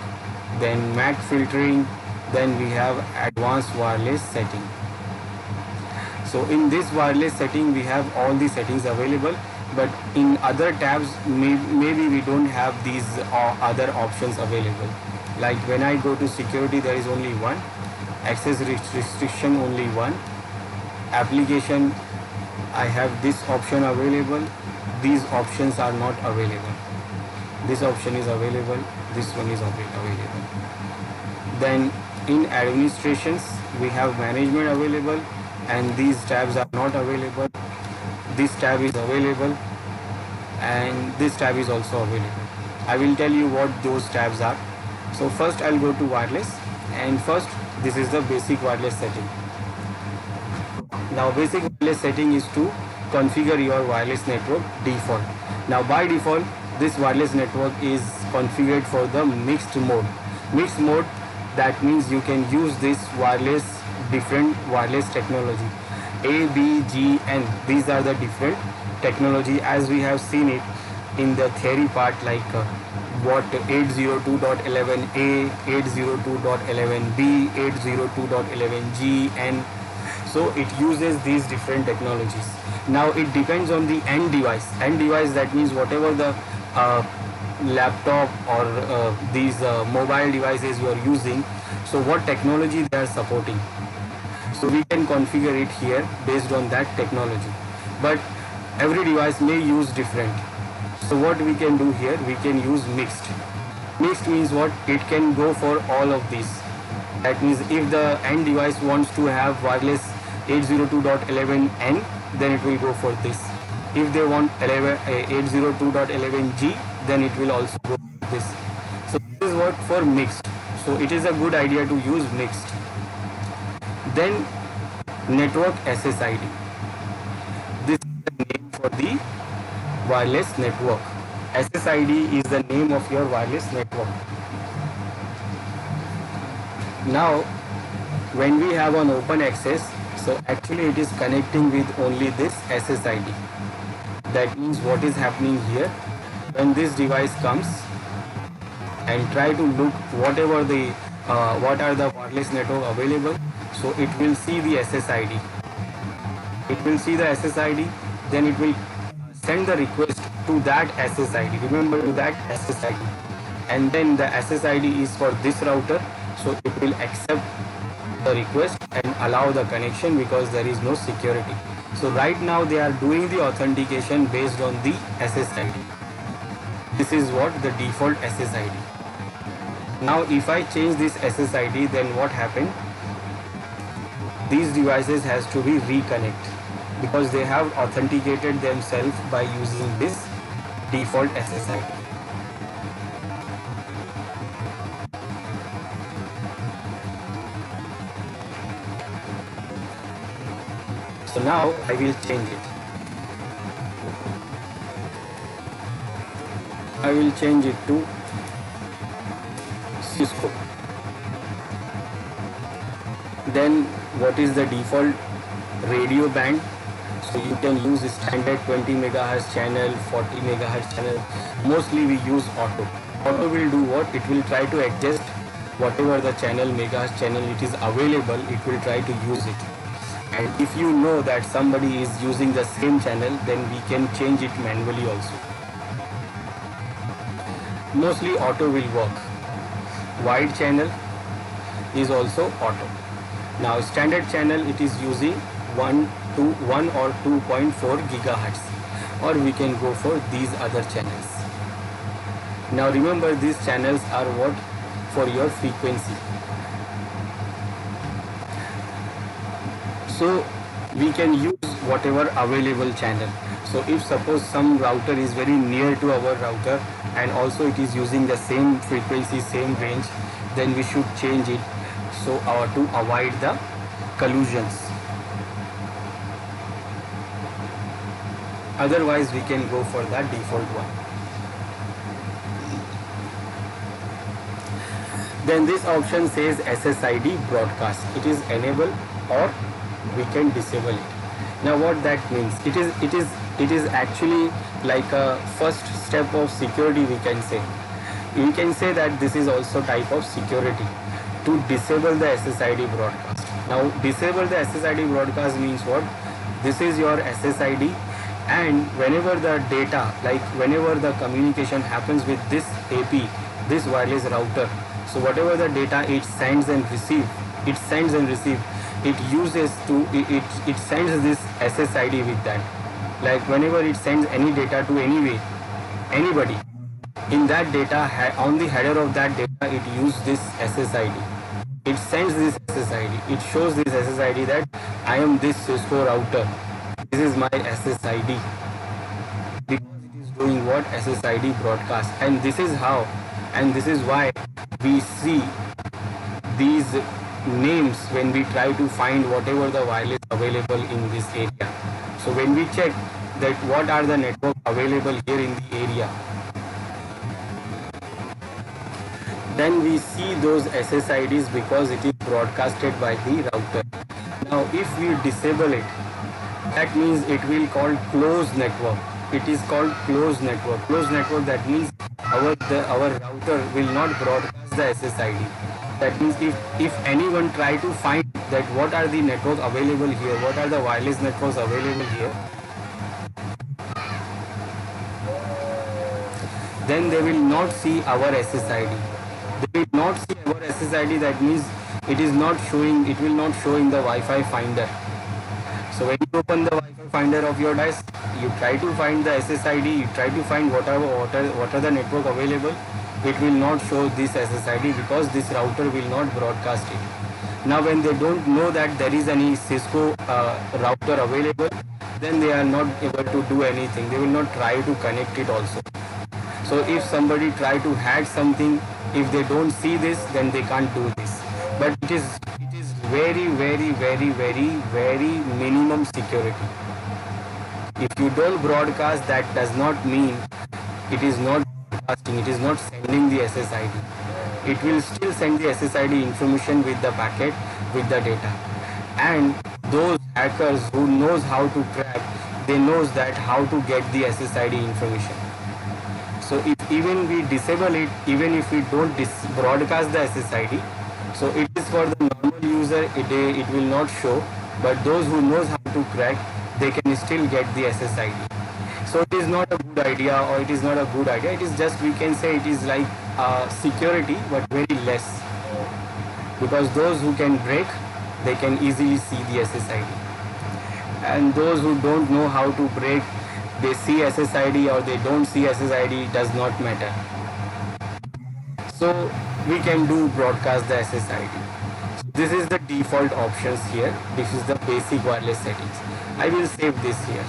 then MAC filtering, then we have advanced wireless setting. So in this wireless setting we have all the settings available, but in other tabs maybe we don't have these other options available. Like when I go to security, there is only one, access restriction only one, application I have this option available, these options are not available. This option is available, this one is available. Then in administrations we have management available and these tabs are not available. This tab is available and this tab is also available. I will tell you what those tabs are. So first I'll go to wireless, and first this is the basic wireless setting. Now basic wireless setting is to configure your wireless network default. Now by default this wireless network is configured for the mixed mode. Mixed mode, that means you can use this different wireless technology. A, B, G, N, these are the different technology as we have seen it in the theory part, like what 802.11a, 802.11b, 802.11g, N. So it uses these different technologies. Now it depends on the end device. End device, that means whatever the laptop or these mobile devices you are using, so what technology they are supporting. So we can configure it here based on that technology. But every device may use different. So what we can do here, we can use mixed. Mixed means what? It can go for all of these. That means if the end device wants to have wireless 802.11n, then it will go for this. If they want 802.11g, then it will also go for this. So this is what for mixed. So it is a good idea to use mixed. Then network SSID. This is the name for the wireless network. SSID is the name of your wireless network. Now, when we have an open access, so actually it is connecting with only this SSID. That means what is happening here, when this device comes and try to look whatever the what are the wireless network available, so it will see the SSID. It will see the SSID, then it will send the request to that SSID. Remember, to that SSID, and then the SSID is for this router, so it will accept the request and allow the connection because there is no security. So right now they are doing the authentication based on the SSID. This is what the default SSID. Now if I change this SSID, then what happened? These devices has to be reconnect because they have authenticated themselves by using this default SSID. So now I will change it. I will change it to Cisco. Then what is the default radio band? So you can use standard 20 megahertz channel, 40 megahertz channel. Mostly we use auto. Auto will do what? It will try to adjust whatever the channel, megahertz channel it is available, it will try to use it. And if you know that somebody is using the same channel, then we can change it manually also. Mostly auto will work. Wide channel is also auto. Now standard channel, it is using 1 or 2.4 gigahertz, or we can go for these other channels. Now remember, these channels are what? For your frequency. So we can use whatever available channel. So if suppose some router is very near to our router and also it is using the same frequency, same range, then we should change it so to avoid the collisions. Otherwise we can go for the default one. Then this option says SSID broadcast. It is enable or we can disable it. Now what that means? It is actually like a first step of security, we can say. We can say that this is also type of security to disable the SSID broadcast. Now disable the SSID broadcast means what? This is your SSID, and whenever the data, like whenever the communication happens with this AP, this wireless router, so whatever the data it sends and receives, it uses to it sends this SSID with that. Like whenever it sends any data to anybody, in that data, on the header of that data, it uses this SSID. It sends this SSID. It shows this SSID that I am this Cisco router. This is my SSID. Because it is doing what? SSID broadcast. And this is how, and this is why we see these names when we try to find whatever the wireless available in this area. So when we check that what are the network available here in the area, then we see those SSIDs because it is broadcasted by the router. Now if we disable it, that means it will call closed network. It is called closed network. Closed network, that means our router will not broadcast the SSID. That means if anyone try to find that what are the networks available here, what are the wireless networks available here, then they will not see our SSID. They will not see our SSID. That means it is not showing, it will not show in the Wi-Fi finder. So when you open the Wi-Fi finder of your device, you try to find the SSID, you try to find what are the network available. It will not show this SSID because this router will not broadcast it. Now when they don't know that there is any Cisco router available, then they are not able to do anything. They will not try to connect it also. So if somebody try to hack something, if they don't see this, then they can't do this. But it is very, very, very, very, very minimum security. If you don't broadcast, that does not mean it is not broadcasting, it is not sending the SSID. It will still send the SSID information with the packet, with the data. And those hackers who knows how to crack, they knows that how to get the SSID information. So if even we disable it, even if we don't broadcast the SSID, so it is for the normal user, it will not show, but those who knows how to crack, they can still get the SSID. So it is not a good idea, or it is not a good idea. It is just, we can say it is like security, but very less. Because those who can break, they can easily see the SSID. And those who don't know how to break, they see SSID or they don't see SSID, does not matter. So we can do broadcast the SSID. So this is the default options here. This is the basic wireless settings. I will save this here.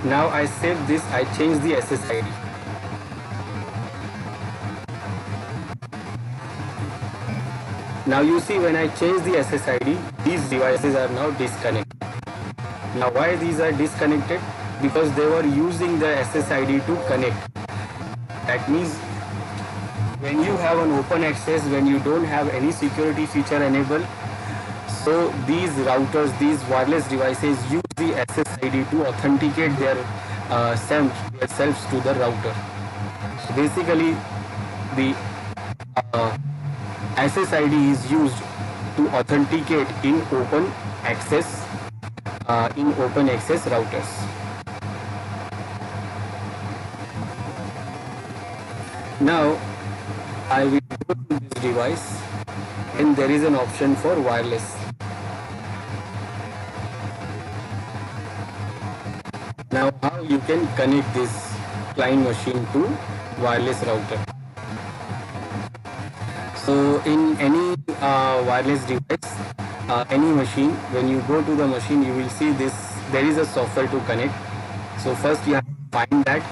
Now I save this, I change the SSID. Now you see, when I change the SSID, these devices are now disconnected. Now why these are disconnected? Because they were using the SSID to connect. That means when you have an open access, when you don't have any security feature enabled, so these routers, these wireless devices use the SSID to authenticate their themselves to the router. So basically, the SSID is used to authenticate in open access routers. Now I will go to this device, and there is an option for wireless. Now how you can connect this client machine to wireless router. So in any wireless device, any machine, when you go to the machine, you will see this, there is a software to connect. So first you have to find that,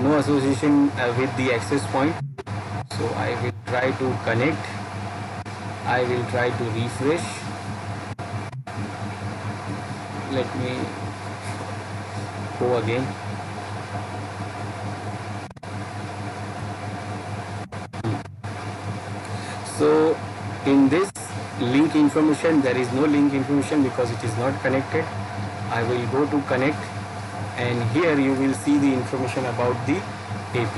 no association with the access point. So I will try to connect. I will try to refresh. Let me go again. So in this link information, there is no link information because it is not connected. I will go to connect, and here you will see the information about the AP.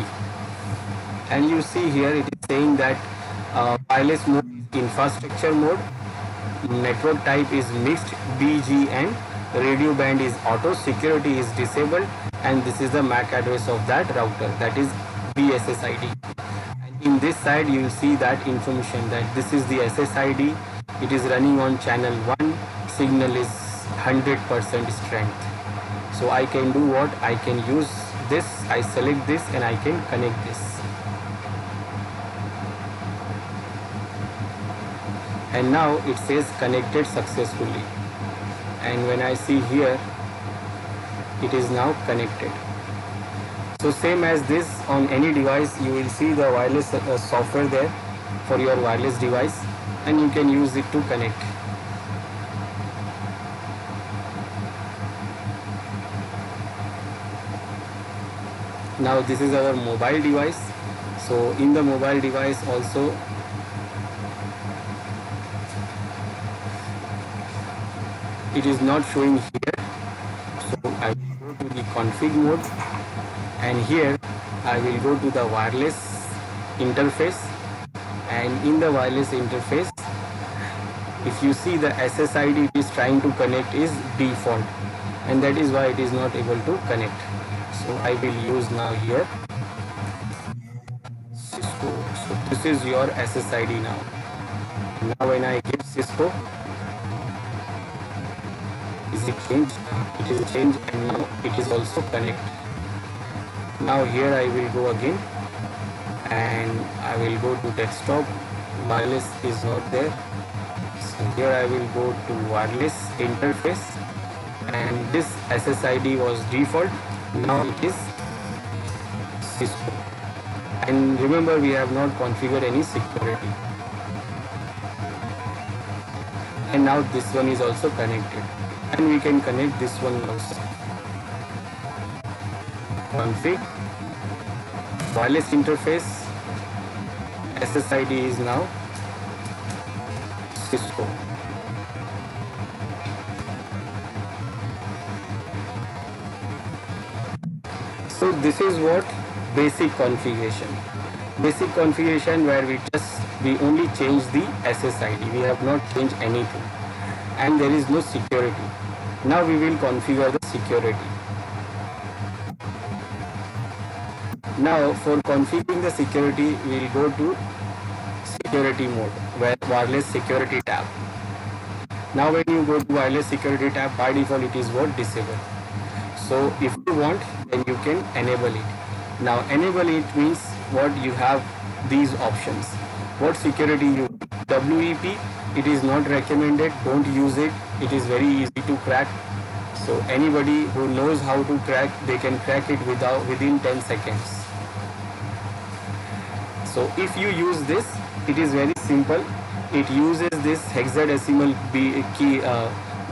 And you see here it is saying that wireless mode is infrastructure mode, network type is mixed BGN, radio band is auto, security is disabled, and this is the MAC address of that router, that is BSSID. And in this side you will see that information, that this is the SSID, it is running on channel 1, signal is 100% strength. So I can do what? I can use this, I select this, and I can connect this. And now it says connected successfully. And when I see here, it is now connected. So same as this, on any device you will see the wireless software there for your wireless device, and you can use it to connect. Now this is our mobile device. So in the mobile device also, it is not showing here. So I will go to the config mode, and here I will go to the wireless interface, and in the wireless interface, if you see the SSID it is trying to connect is default. and that is why it is not able to connect. So I will use now here Cisco. So this is your SSID now. Now when I give Cisco, is it changed? It is changed, and now it is also connect. Now here I will go again and I will go to desktop. Wireless is not there. So here I will go to wireless interface, and this SSID was default. Now it is Cisco. And remember, we have not configured any security. And now this one is also connected, and we can connect this one also. Config, wireless interface, SSID is now Cisco. So this is what basic configuration. Basic configuration where we only change the SSID. We have not changed anything, and there is no security. Now we will configure the security. Now for configuring the security, we will go to security mode, where wireless security tab. Now when you go to wireless security tab, by default it is what? Disabled. So if you want, then you can enable it. Now enable it means what? You have these options. What security you? WEP, it is not recommended, don't use it. It is very easy to crack. So anybody who knows how to crack, they can crack it within 10 seconds. So if you use this, it is very simple. It uses this hexadecimal key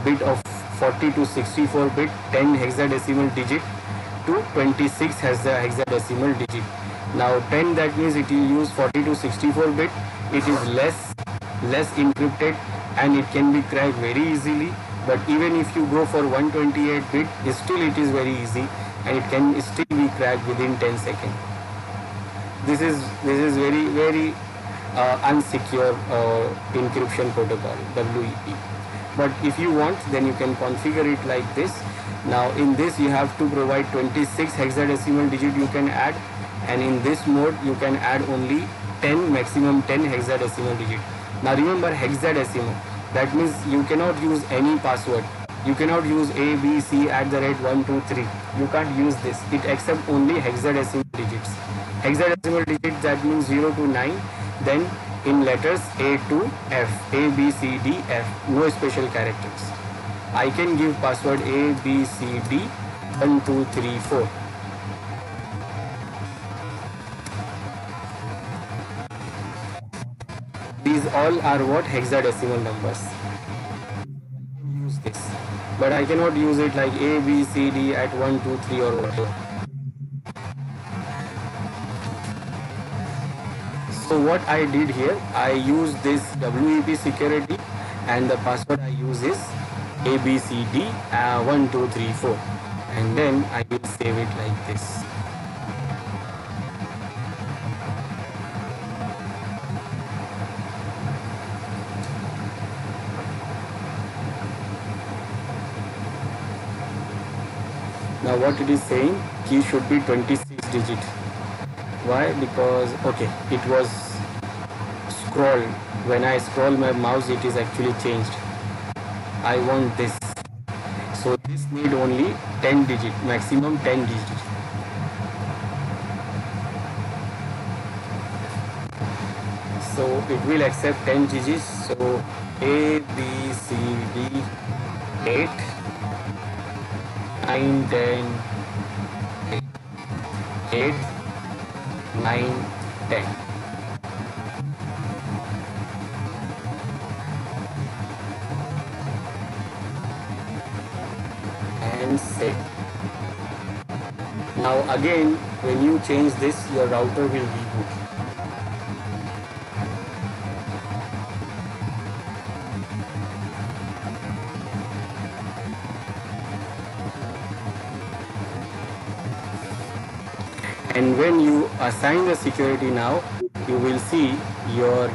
bit of 40 to 64 bit, 10 hexadecimal digit to 26 hexadecimal digit. Now 10, that means it will use 40 to 64 bit. It is less encrypted, and it can be cracked very easily. But even if you go for 128 bit, still it is very easy, and it can still be cracked within 10 seconds. This is very unsecure encryption protocol, WEP. But if you want, then you can configure it like this. Now in this you have to provide 26 hexadecimal digit you can add, and in this mode you can add only 10, maximum 10 hexadecimal digit. Now remember, hexadecimal, that means you cannot use any password. You cannot use ABC@123. You can't use this. It accepts only hexadecimal digits. Hexadecimal digits, that means 0 to 9. Then in letters A to F, A, B, C, D, F, no special characters. I can give password A, B, C, D, 1, 2, 3, 4. These all are what? Hexadecimal numbers. Use this, but I cannot use it like A, B, C, D at 1, 2, 3 or whatever. So what I did here, I used this WEP security, and the password I use is ABCD 1, 2, 3, 4, and then I will save it like this. Now what it is saying, key should be 26 digit. Why? Because okay, it was scrolled. When I scroll my mouse, it is actually changed. I want this. So this need only 10 digit, maximum 10 digit. So it will accept 10 digits. So A, B, C, D, 8, 9, 10, 8, 9, 10. And save. Now again, when you change this, your router will reboot. And when you assign the security now, you will see your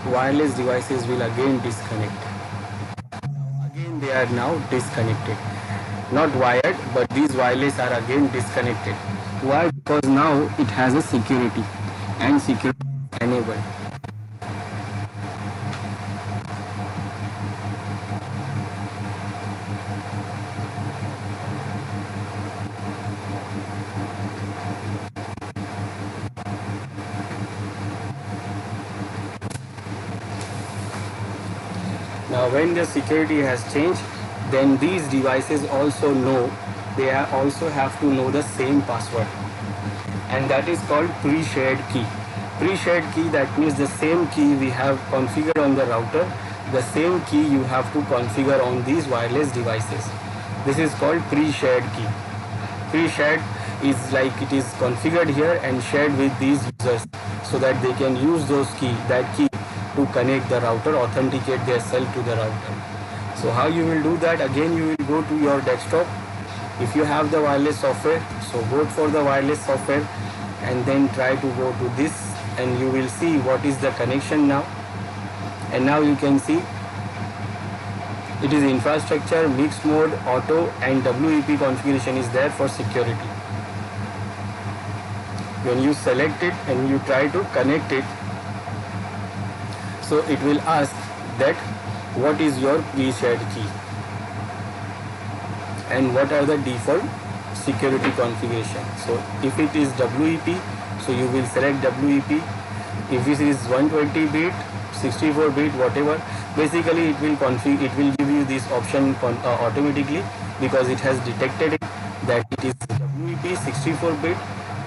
wireless devices will again disconnect. Again they are now disconnected. not wired, but these wireless are again disconnected. Why? Because now it has a security, and security is enabled. Now when the security has changed, then these devices also know, they also have to know the same password, and that is called pre-shared key. Pre-shared key, that means the same key we have configured on the router, the same key you have to configure on these wireless devices. This is called pre-shared key. Pre-shared is like it is configured here and shared with these users so that they can use that key to connect the router, authenticate themselves to the router. So how you will do that? Again, you will go to your desktop. If you have the wireless software, so go for the wireless software and then try to go to this, and you will see what is the connection now. And now you can see it is infrastructure, mixed mode, auto, and WEP configuration is there for security. When you select it and you try to connect it, so it will ask that what is your pre-shared key and what are the default security configuration. So if it is WEP, so you will select WEP. If it is 120 bit, 64 bit, whatever, basically it will give you this option automatically, because it has detected it, that it is WEP 64 bit,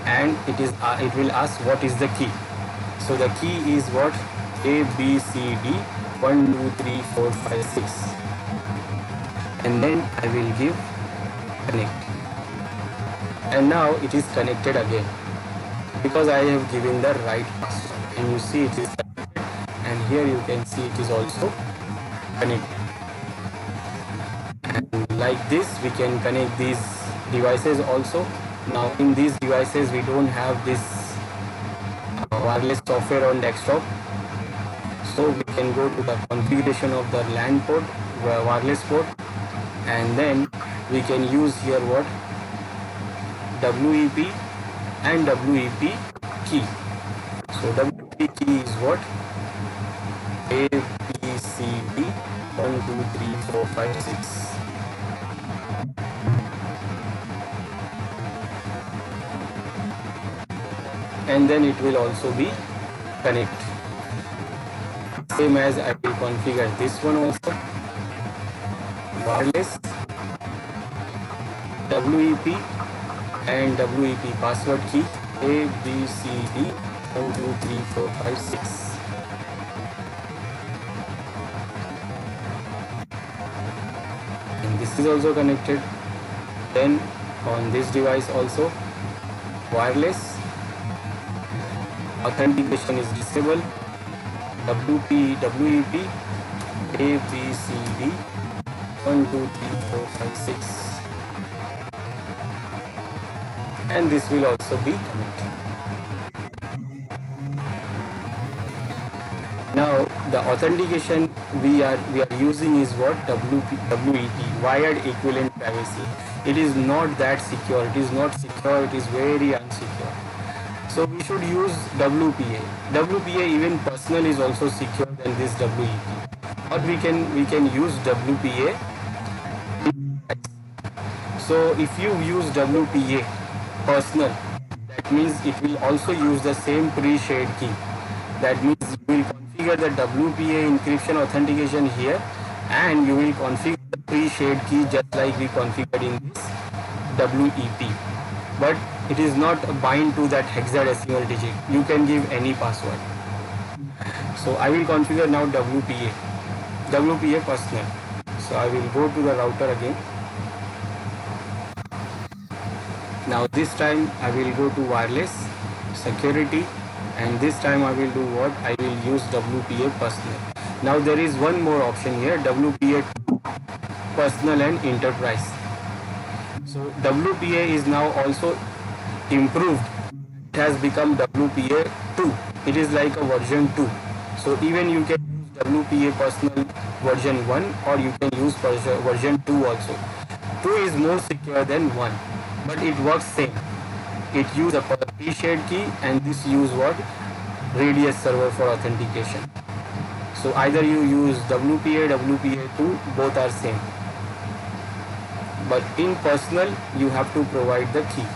and it will ask what is the key. So the key is what? A B C D 1 2 3 4 5 6, and then I will give connect, and now it is connected again because I have given the right password, and you see it is connected, and here you can see it is also connected. And like this we can connect these devices also. Now in these devices we don't have this wireless software on desktop, so we can go to the configuration of the LAN port, wireless port, and then we can use here what? WEP and WEP key. So WEP key is what? A B C D 1 2 3 4 5 6. And then it will also be connect. Same as I will configure this one also. Wireless, WEP and WEP password key A B C D 1 2 3 4 5 6. And this is also connected. Then on this device also, wireless, authentication is disabled, WEP A B C D 1 2 3 4 5 6, and this will also be connected. Now the authentication we are using is what? WEP, wired equivalent privacy. It is not that secure. It is not secure. It is very unsecure. So we should use WPA. WPA, even personal, is also secure than this WEP. Or we can use WPA. So if you use WPA personal, that means it will also use the same pre-shared key. That means you will configure the WPA encryption authentication here, and you will configure the pre-shared key just like we configured in this WEP. But it is not bind to that hexadecimal digit. You can give any password. So I will configure now WPA personal. So I will go to the router again. Now this time I will go to wireless, security, and this time I will do what? I will use WPA personal. Now there is one more option here, WPA personal and enterprise. So WPA is now also improved. It has become WPA 2. It is like a version 2. So even you can use WPA personal version 1, or you can use version 2 also. 2 is more secure than 1, but it works same. It use a pre-shared key, and this use what? Radius server for authentication. So either you use WPA, WPA2, both are same. But in personal, you have to provide the key.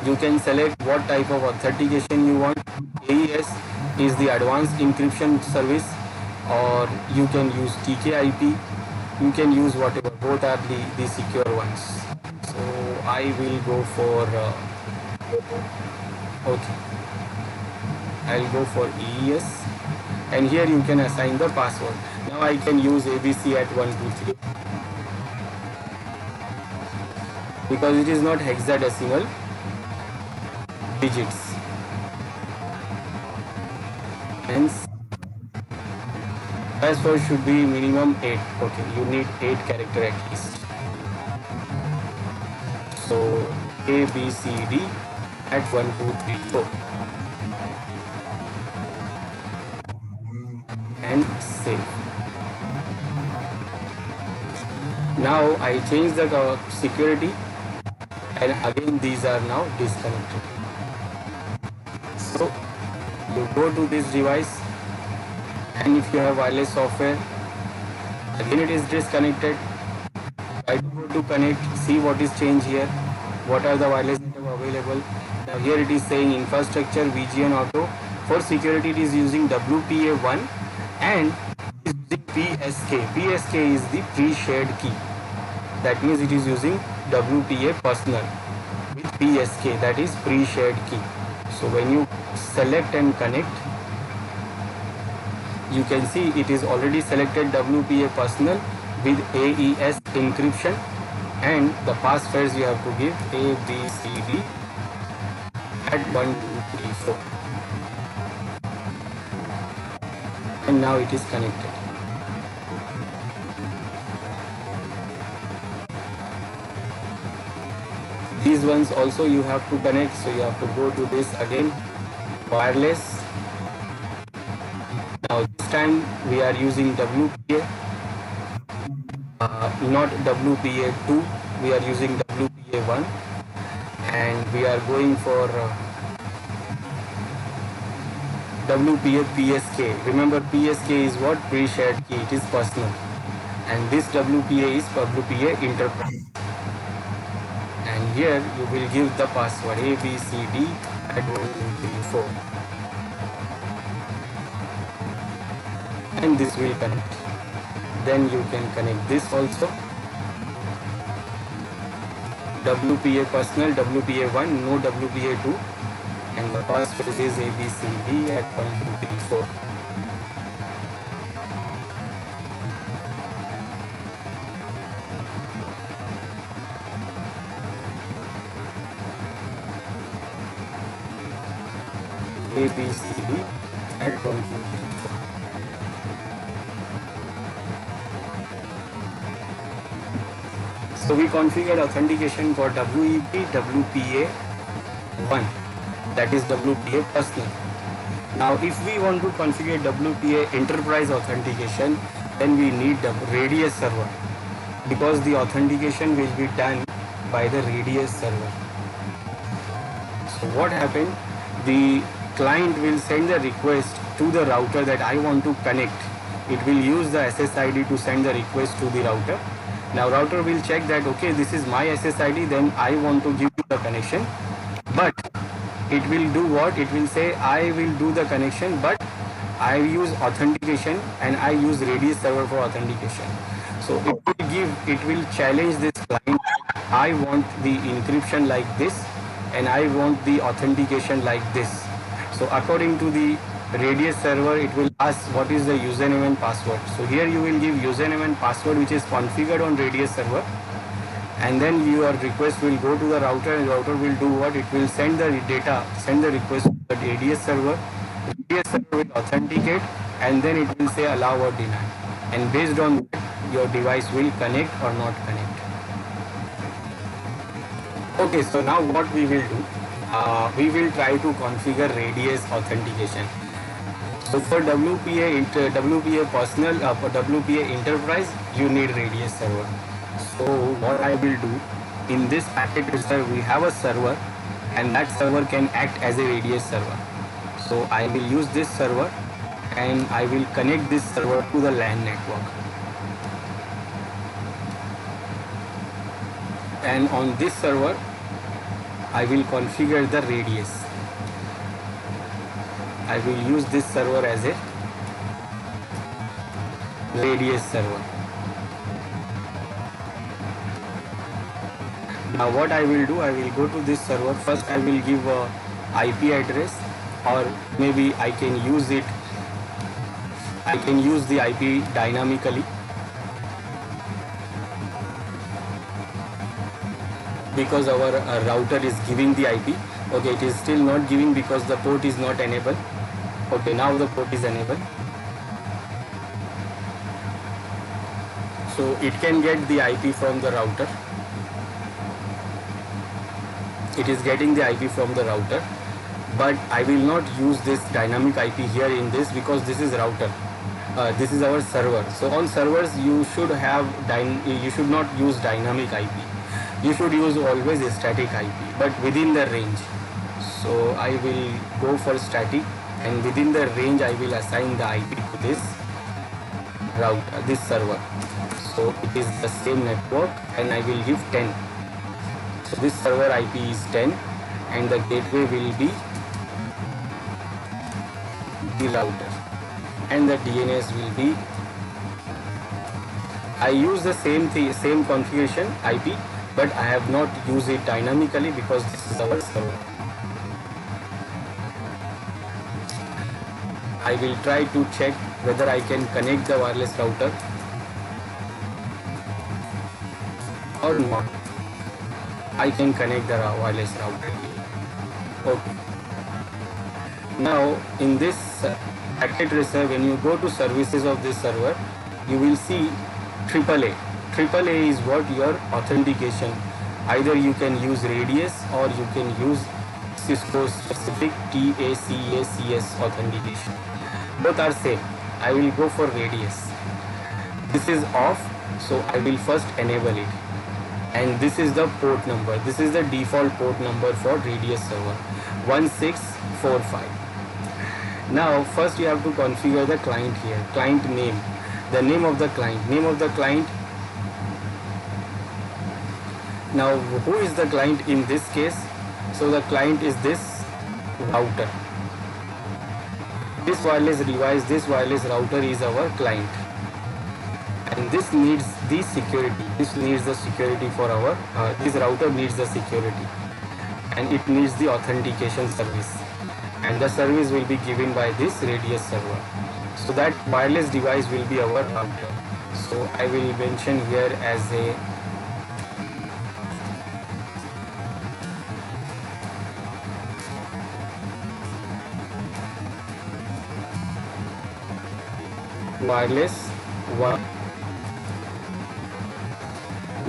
You can select what type of authentication you want. AES is the advanced encryption service, or you can use TKIP. You can use whatever. Both are the secure ones. So I will go for okay. I'll go for AES, and here you can assign the password. Now I can use ABC at 123 because it is not hexadecimal digits. Hence, password should be minimum 8. Okay, you need 8 character at least. So ABCD at 1, 2, 3, 4. And save. Now I change the security, and again these are now disconnected. So you go to this device, and if you have wireless software, again it is disconnected. I go to connect, see what is changed here, what are the wireless network available. Now here it is saying infrastructure VGN auto. For security it is using WPA1 and is using PSK. PSK is the pre-shared key. That means it is using WPA personal with PSK, that is pre-shared key. So when you select and connect, you can see it is already selected WPA personal with AES encryption, and the passwords you have to give ABCD at 1, 2, 3, 4. And now it is connected. These ones also you have to connect, so you have to go to this again, wireless. Now this time we are using WPA, not WPA2, we are using WPA1, and we are going for WPA PSK. Remember, PSK is what? Pre-shared key, it is personal, and this WPA is WPA enterprise. And here you will give the password ABCD at 1, 2, 3, 4, and this will connect. Then you can connect this also, WPA personal, WPA1, no WPA2, and the password is ABCD at 1, 2, 3, 4. ABCD at 1, 2, 3, 4. So we configured authentication for WEP, WPA1, that is WPA personal. Now if we want to configure WPA enterprise authentication, then we need the Radius server, because the authentication will be done by the Radius server. So what happened? The client will send the request to the router that I want to connect. It will use the SSID to send the request to the router. Now router will check that, okay, this is my SSID, then I want to give you the connection. But it will do what? It will say, I will do the connection, but I use authentication and I use Radius server for authentication. So it will challenge this client. I want the encryption like this, and I want the authentication like this. So according to the Radius server, it will ask what is the username and password. So here you will give username and password which is configured on Radius server, and then your request will go to the router, and the router will do what? It will send the data, send the request to the Radius server. Radius server will authenticate, and then it will say allow or deny. And based on that, your device will connect or not connect. Okay, so now what we will do? We will try to configure Radius authentication. So for WPA personal, for WPA enterprise, you need Radius server. So what I will do, in this packet tracer we have a server, and that server can act as a radius server. So I will use this server and I will connect this server to the LAN network. And on this server I will configure the radius. I will use this server as a radius server. Now what I will do, I will go to this server. First I will give a IP address, or maybe I can use the IP dynamically, because our router is giving the IP. Okay, it is still not giving because the port is not enabled. Okay, now the port is enabled. So it can get the IP from the router. It is getting the IP from the router, but I will not use this dynamic IP here in this, because this is router. This is our server. So on servers you should not use dynamic IP. You should use always a static IP, but within the range. So I will go for static, and within the range I will assign the IP to this router, this server. So it is the same network, and I will give 10. So this server IP is 10, and the gateway will be the router, and the DNS will be. I use the same configuration IP, but I have not used it dynamically because this is our server. I will try to check whether I can connect the wireless router or not. I can connect the wireless router. Okay. Now in this packet tracer, when you go to services of this server, you will see AAA. AAA is what your authentication. Either you can use radius or you can use Cisco specific TACACS authentication. Both are same. I will go for radius. This is off, so I will first enable it. And this is the port number. This is the default port number for radius server, 1645. Now first you have to configure the client here. Client name, the name of the client, Now who is the client in this case? So the client is this router. This wireless device, this wireless router is our client. And this needs the security. This needs the security for our, this router needs the security. And it needs the authentication service. And the service will be given by this radius server. So that wireless device will be our router. So I will mention here as a wireless 1.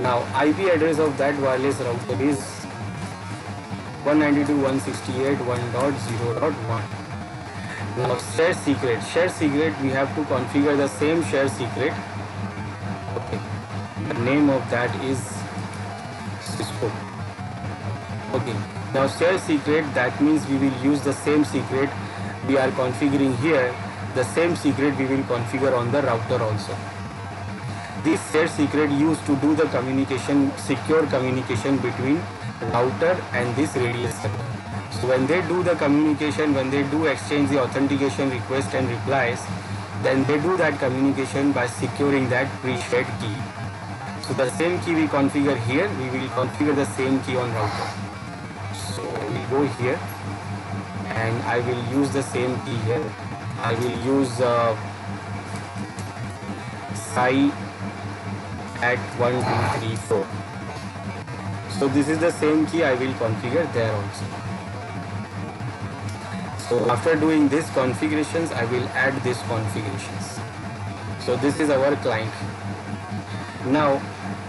Now IP address of that wireless router is 192.168.1.0.1. Now share secret. Share secret, we have to configure the same share secret. Okay. The name of that is Cisco. Okay. Now share secret, that means we will use the same secret we are configuring here. The same secret we will configure on the router also. This share secret used to do the communication, secure communication between router and this radius server. So when they do the communication, when they do exchange the authentication request and replies, then they do that communication by securing that pre-shared key. So the same key we configure here, we will configure the same key on router. So we go here and I will use the same key here. I will use psi at 1234. So this is the same key I will configure there also. So after doing this configurations, I will add these configurations. So this is our client. Now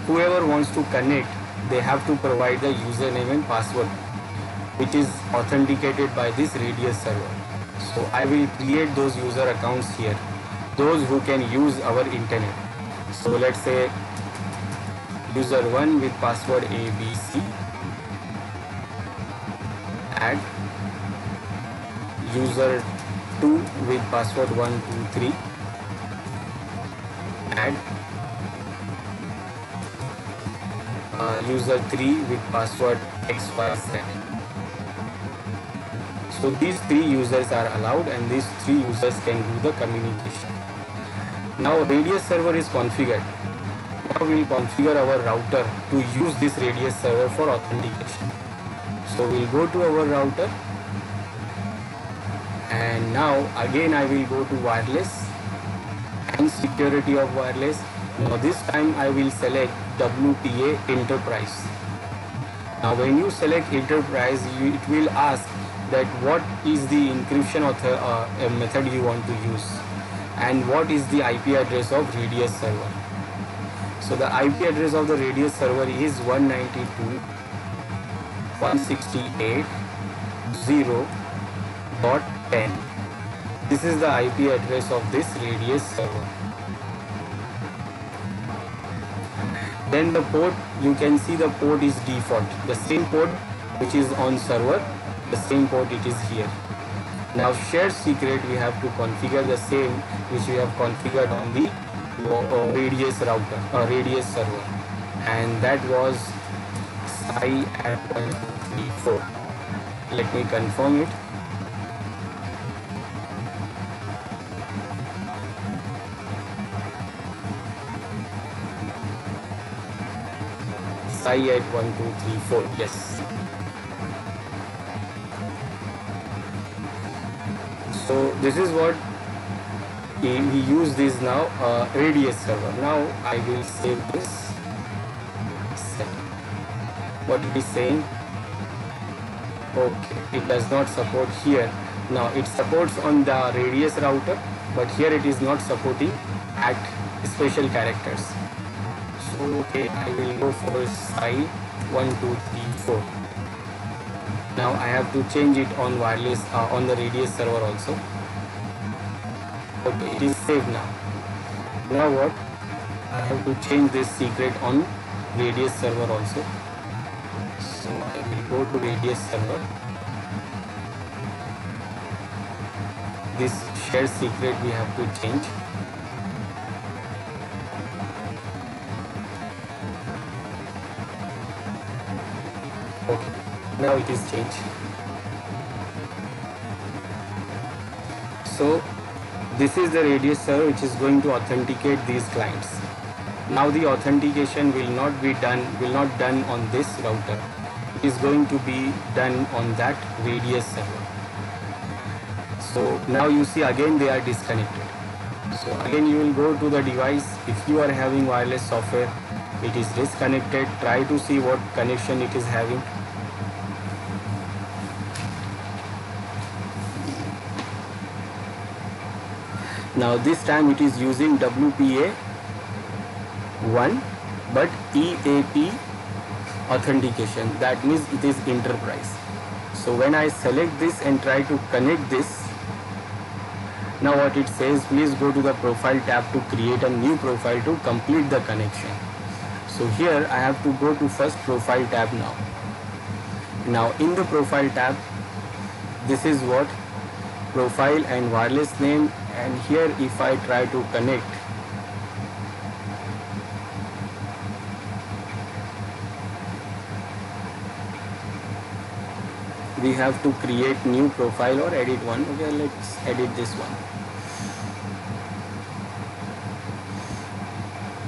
whoever wants to connect, they have to provide the username and password, which is authenticated by this radius server. So I will create those user accounts here, those who can use our internet. So let's say user 1 with password ABC, add user 2 with password 123, add user 3 with password XYZ. So these 3 users are allowed, and these 3 users can do the communication. Now Radius server is configured. Now we will configure our router to use this Radius server for authentication. So we'll go to our router, and now again I will go to wireless and security of wireless. Now this time I will select WPA Enterprise. Now when you select Enterprise, it will ask that what is the encryption method you want to use, and what is the IP address of Radius server. So the IP address of the Radius server is 192.168.0.10. This is the IP address of this Radius server. Then the port, you can see the port is default. The same port which is on server, the same port it is here. Now shared secret we have to configure the same which we have configured on the Radius router or Radius server, and that was SCI@134. Let me confirm it. SCI@1234. Yes. So this is what we use this now, Radius server. Now I will save this. What it is saying? Okay, it does not support here. Now it supports on the Radius router, but here it is not supporting at special characters. So okay, I will go for SCI-1234. Now I have to change it on wireless on the Radius server also. Okay, it is saved now. Now what? I have to change this secret on Radius server also. So I will go to Radius server. This shared secret we have to change. Okay, now it is changed. So this is the Radius server which is going to authenticate these clients. Now the authentication will not done on this router. It is going to be done on that Radius server. So now you see again they are disconnected. So again you will go to the device. If you are having wireless software, it is disconnected. Try to see what connection it is having. Now this time it is using WPA1 but EAP authentication. That means it is enterprise. So when I select this and try to connect this, now what it says, please go to the profile tab to create a new profile to complete the connection. So here I have to go to first profile tab now. Now in the profile tab, this is what profile and wireless name, and here if I try to connect, we have to create new profile or edit one. Okay, let's edit this one.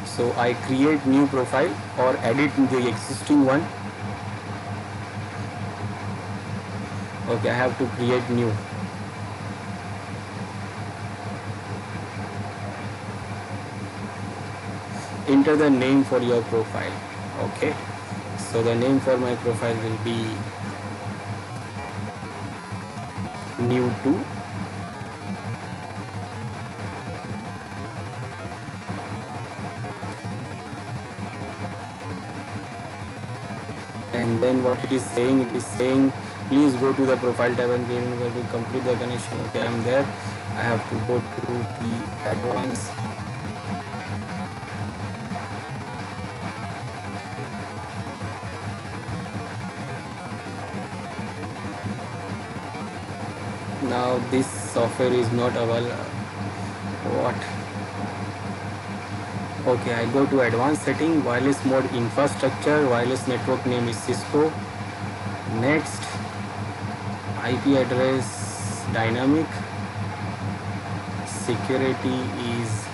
So I create new profile or edit the existing one. Okay, I have to create new. Enter the name for your profile. Okay, so the name for my profile will be new to and then what it is saying, please go to the profile tab and then we will complete the connection. Okay, I am there. I have to go to the advanced. Now this software is not available. What? Okay, I go to advanced setting, wireless mode infrastructure, wireless network name is Cisco. Next, IP address dynamic, security is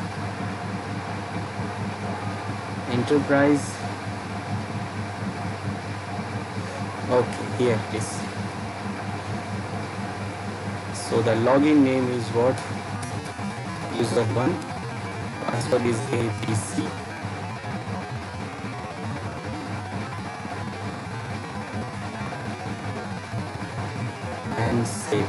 enterprise. Okay, here it is. So the login name is what? User1, password is ABC. And save.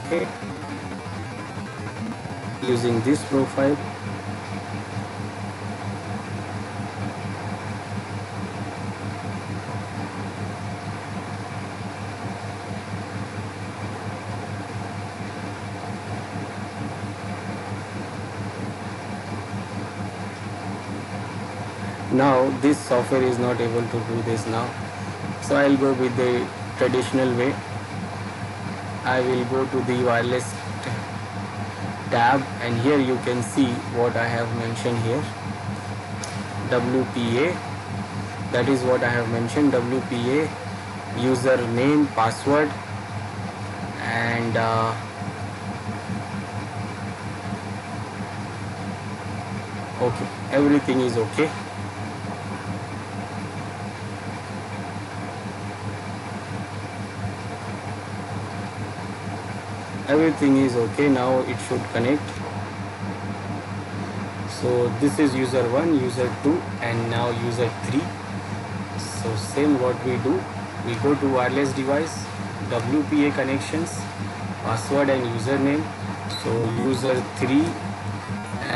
Okay, using this profile. Now this software is not able to do this now, so I'll go with the traditional way. I will go to the wireless tab, and here you can see what I have mentioned here. WPA, that is what I have mentioned. WPA, username, password, and okay, everything is okay. Everything is okay. Now it should connect. So this is user 1, user 2, and now user 3. So same what we do, we go to wireless device, WPA connections, password and username. So user 3,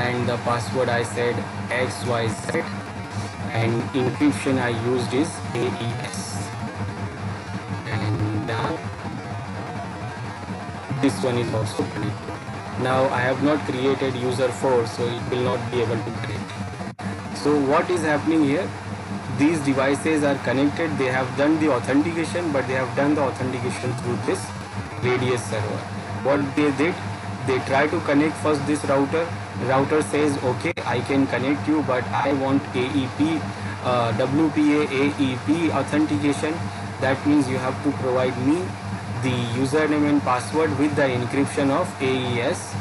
and the password I said XYZ, and encryption I used is AES. And now this one is also connected. Now I have not created user 4, so it will not be able to connect. So what is happening here? These devices are connected, they have done the authentication, but they have done the authentication through this Radius server. What they did, they try to connect first this router. Router says, okay, I can connect you, but I want AEP, WPA AEP authentication. That means you have to provide me the username and password with the encryption of AES.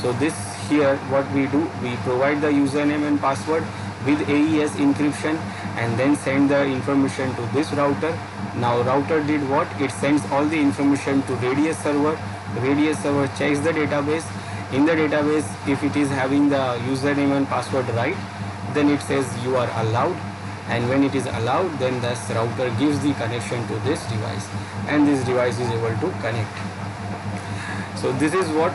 So this here what we do, we provide the username and password with AES encryption and then send the information to this router. Now router did what? It sends all the information to Radius server. Radius server checks the database. In the database, if it is having the username and password right, then it says you are allowed. And when it is allowed, then this router gives the connection to this device, and this device is able to connect. So this is what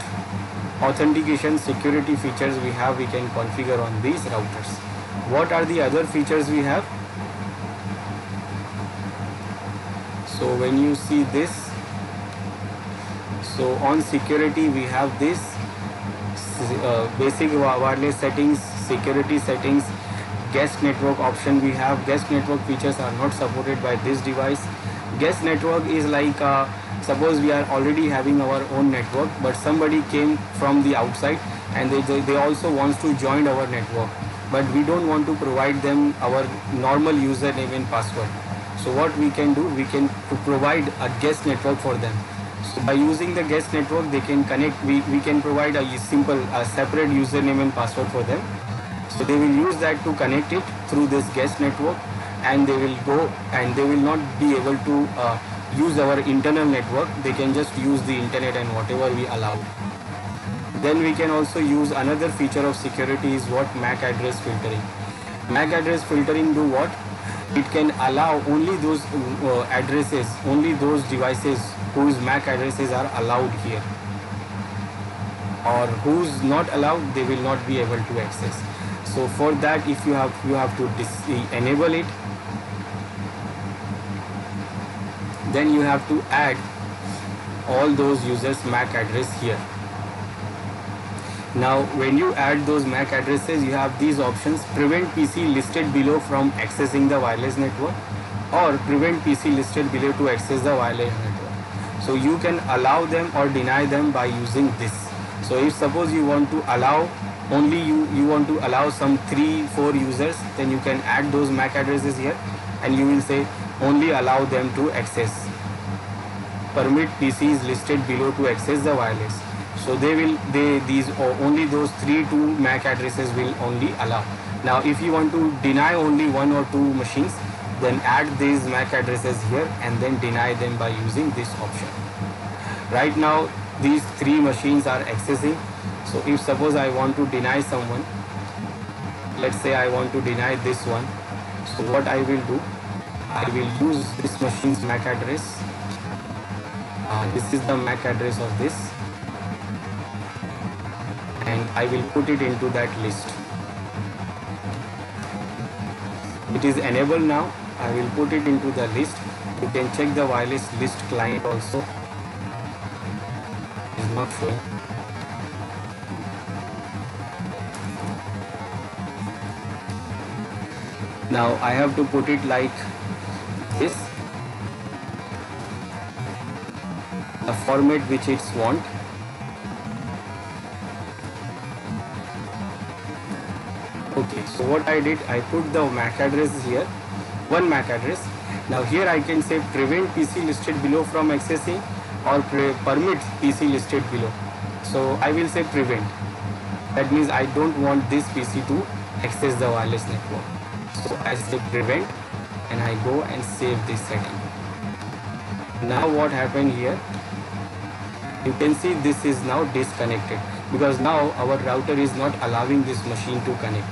authentication security features we have, we can configure on these routers. What are the other features we have? So when you see this, so on security we have this basic wireless settings, security settings, guest network option we have. Guest network features are not supported by this device. Guest network is like suppose we are already having our own network, but somebody came from the outside and they also wants to join our network, but we don't want to provide them our normal username and password. So what we can do, we can provide a guest network for them. So by using the guest network, they can connect, we can provide a simple separate username and password for them. So they will use that to connect it through this guest network, and they will go and they will not be able to use our internal network. They can just use the internet and whatever we allow. Then we can also use another feature of security is what? MAC address filtering. MAC address filtering do what? It can allow only those addresses, only those devices whose MAC addresses are allowed here, or who's not allowed, they will not be able to access. So for that, if you have to enable it, then you have to add all those users MAC address here. Now when you add those MAC addresses, you have these options: prevent PC listed below from accessing the wireless network, or prevent PC listed below to access the wireless network. So you can allow them or deny them by using this. So if suppose you want to allow only you want to allow some 3-4 users, then you can add those MAC addresses here, and you will say only allow them to access. Permit PCs listed below to access the wireless. So only those 3-2 MAC addresses will only allow. Now if you want to deny only 1 or 2 machines, then add these MAC addresses here and then deny them by using this option. Right now these 3 machines are accessing. So if suppose I want to deny someone, let's say I want to deny this one, so what I will do, I will use this machine's MAC address. This is the MAC address of this, and I will put it into that list. It is enabled now. I will put it into the list. You can check the wireless list client also. It is not showing. Now I have to put it like this, the format which it's want. Okay, so what I did, I put the MAC address here, one MAC address. Now here I can say prevent PC listed below from accessing, or permit PC listed below. So I will say prevent. That means I don't want this PC to access the wireless network. So I say prevent, and I go and save this setting. Now what happened here, you can see this is now disconnected, because now our router is not allowing this machine to connect.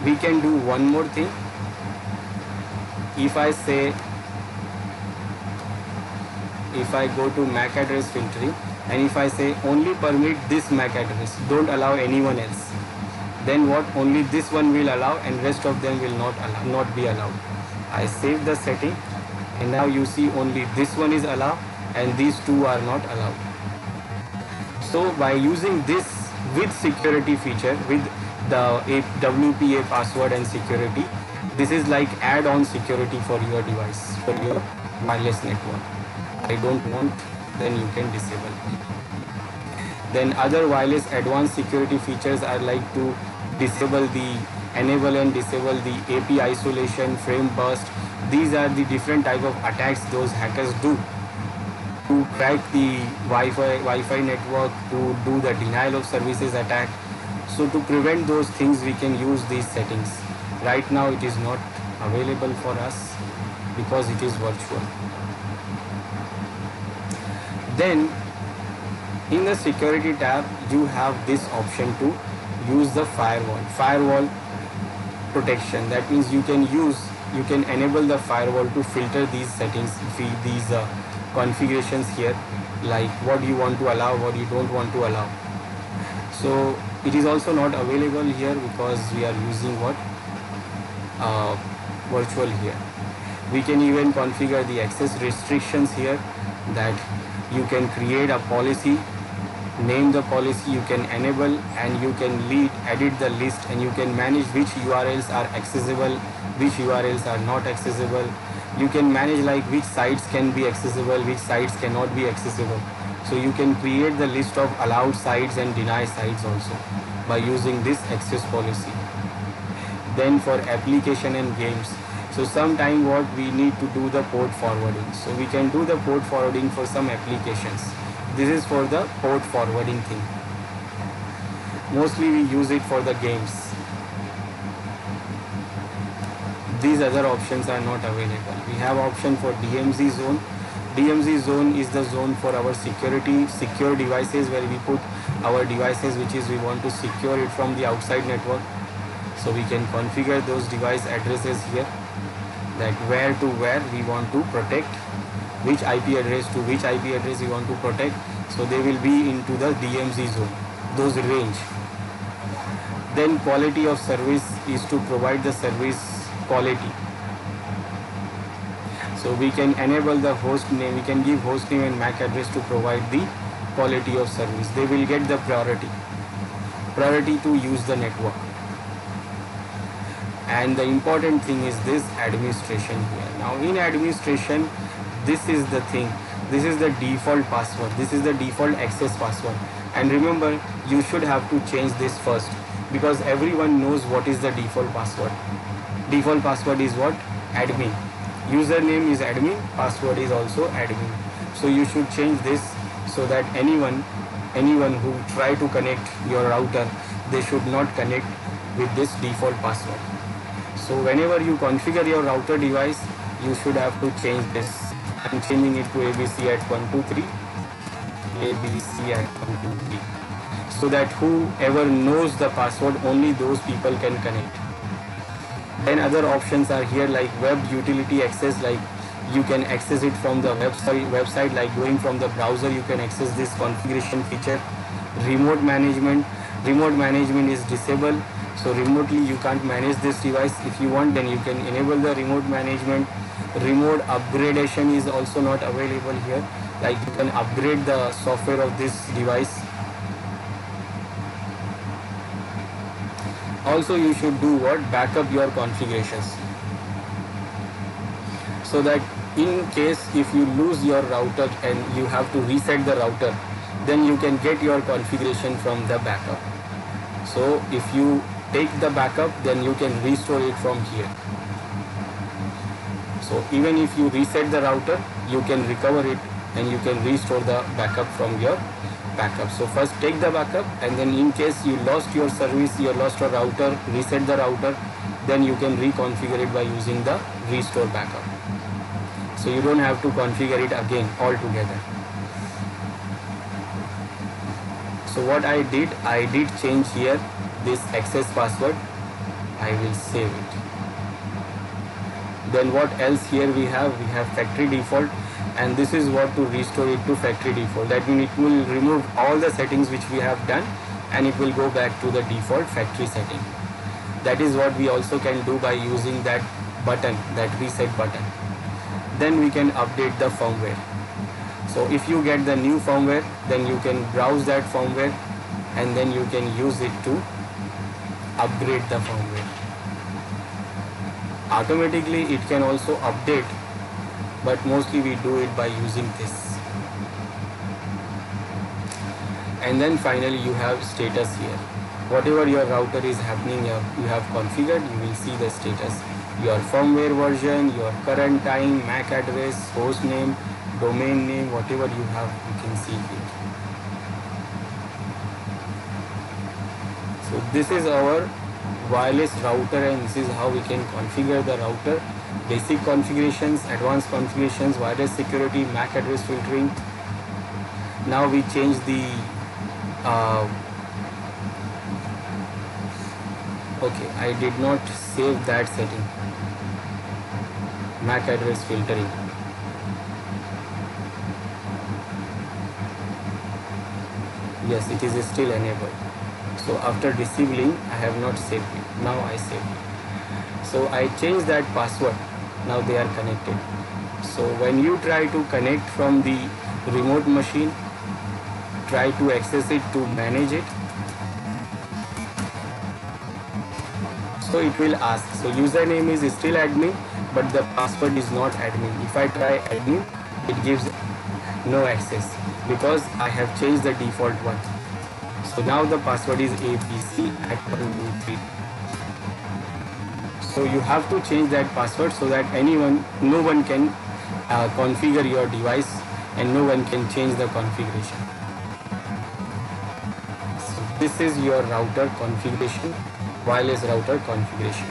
We can do one more thing. If I go to MAC address filtering, and if I say only permit this MAC address, don't allow anyone else, then what, only this one will allow and rest of them will not be allowed. I save the setting, and now you see only this one is allowed and these 2 are not allowed. So by using this with security feature, with the WPA password and security, this is like add-on security for your device, for your wireless network. I don't want, then you can disable. Then other wireless advanced security features are like to enable and disable the AP isolation, frame burst. These are the different type of attacks those hackers do to crack the Wi-Fi network, to do the denial of services attack. So to prevent those things, we can use these settings. Right now it is not available for us because it is virtual. Then in the security tab, you have this option to use the firewall protection. That means you can enable the firewall to filter these settings, these configurations here, like what you want to allow, what you don't want to allow. So it is also not available here because we are using virtual here. We can even configure the access restrictions here, that you can create a policy, name the policy, you can enable, and you can edit the list, and you can manage which URLs are accessible, which URLs are not accessible. You can manage like which sites can be accessible, which sites cannot be accessible. So you can create the list of allowed sites and deny sites also by using this access policy. Then for application and games, so sometime what we need to do the port forwarding. So we can do the port forwarding for some applications. This is for the port forwarding thing. Mostly we use it for the games. These other options are not available. We have option for DMZ zone. DMZ zone is the zone for our secure devices, where we put our devices which is we want to secure it from the outside network. So we can configure those device addresses here, that where to where we want to protect, which IP address to which IP address we want to protect. So they will be into the DMZ zone, those range. Then quality of service is to provide the service quality. So we can enable the host name, we can give host name and MAC address to provide the quality of service. They will get the priority to use the network. And the important thing is this administration here. Now in administration, this is the thing, this is the default password, this is the default access password. And remember, you should have to change this first, because everyone knows what is the default password. Default password is what? Admin. Username is admin, password is also admin. So you should change this so that anyone who try to connect your router, they should not connect with this default password. So whenever you configure your router device, you should have to change this. I'm changing it to ABC at 123, ABC at 123, so that whoever knows the password, only those people can connect. Then other options are here, like web utility access, like you can access it from the website, like going from the browser you can access this configuration feature. Remote management is disabled, so remotely you can't manage this device. If you want, then you can enable the remote management. Remote upgradation is also not available here, like you can upgrade the software of this device. Also you should do what? Backup your configurations, so that in case if you lose your router and you have to reset the router, then you can get your configuration from the backup. So if you take the backup, then you can restore it from here. So even if you reset the router, you can recover it and you can restore the backup from your backup. So first take the backup, and then in case you lost your service, you lost your router, reset the router, then you can reconfigure it by using the restore backup. So you don't have to configure it again altogether. So what I did change here this access password. I will save it. Then what else here we have factory default, and this is what to restore it to factory default. That means it will remove all the settings which we have done and it will go back to the default factory setting. That is what we also can do by using that button, that reset button. Then we can update the firmware. So if you get the new firmware, then you can browse that firmware and then you can use it to upgrade the firmware. Automatically it can also update, but mostly we do it by using this. And then finally you have status here. Whatever your router is happening, you have configured, you will see the status. Your firmware version, your current time, MAC address, host name, domain name, whatever you have, you can see here. So this is our wireless router, and this is how we can configure the router. Basic configurations, advanced configurations, wireless security, MAC address filtering. Now we change the okay, I did not save that setting. MAC address filtering. Yes, it is still enabled. So after disabling, I have not saved it. Now I saved it. So I changed that password. Now they are connected. So when you try to connect from the remote machine, try to access it to manage it. So it will ask. So username is still admin, but the password is not admin. If I try admin, it gives no access because I have changed the default one. So now the password is ABC at 123. So you have to change that password so that no one can configure your device and no one can change the configuration. So this is your router configuration, wireless router configuration.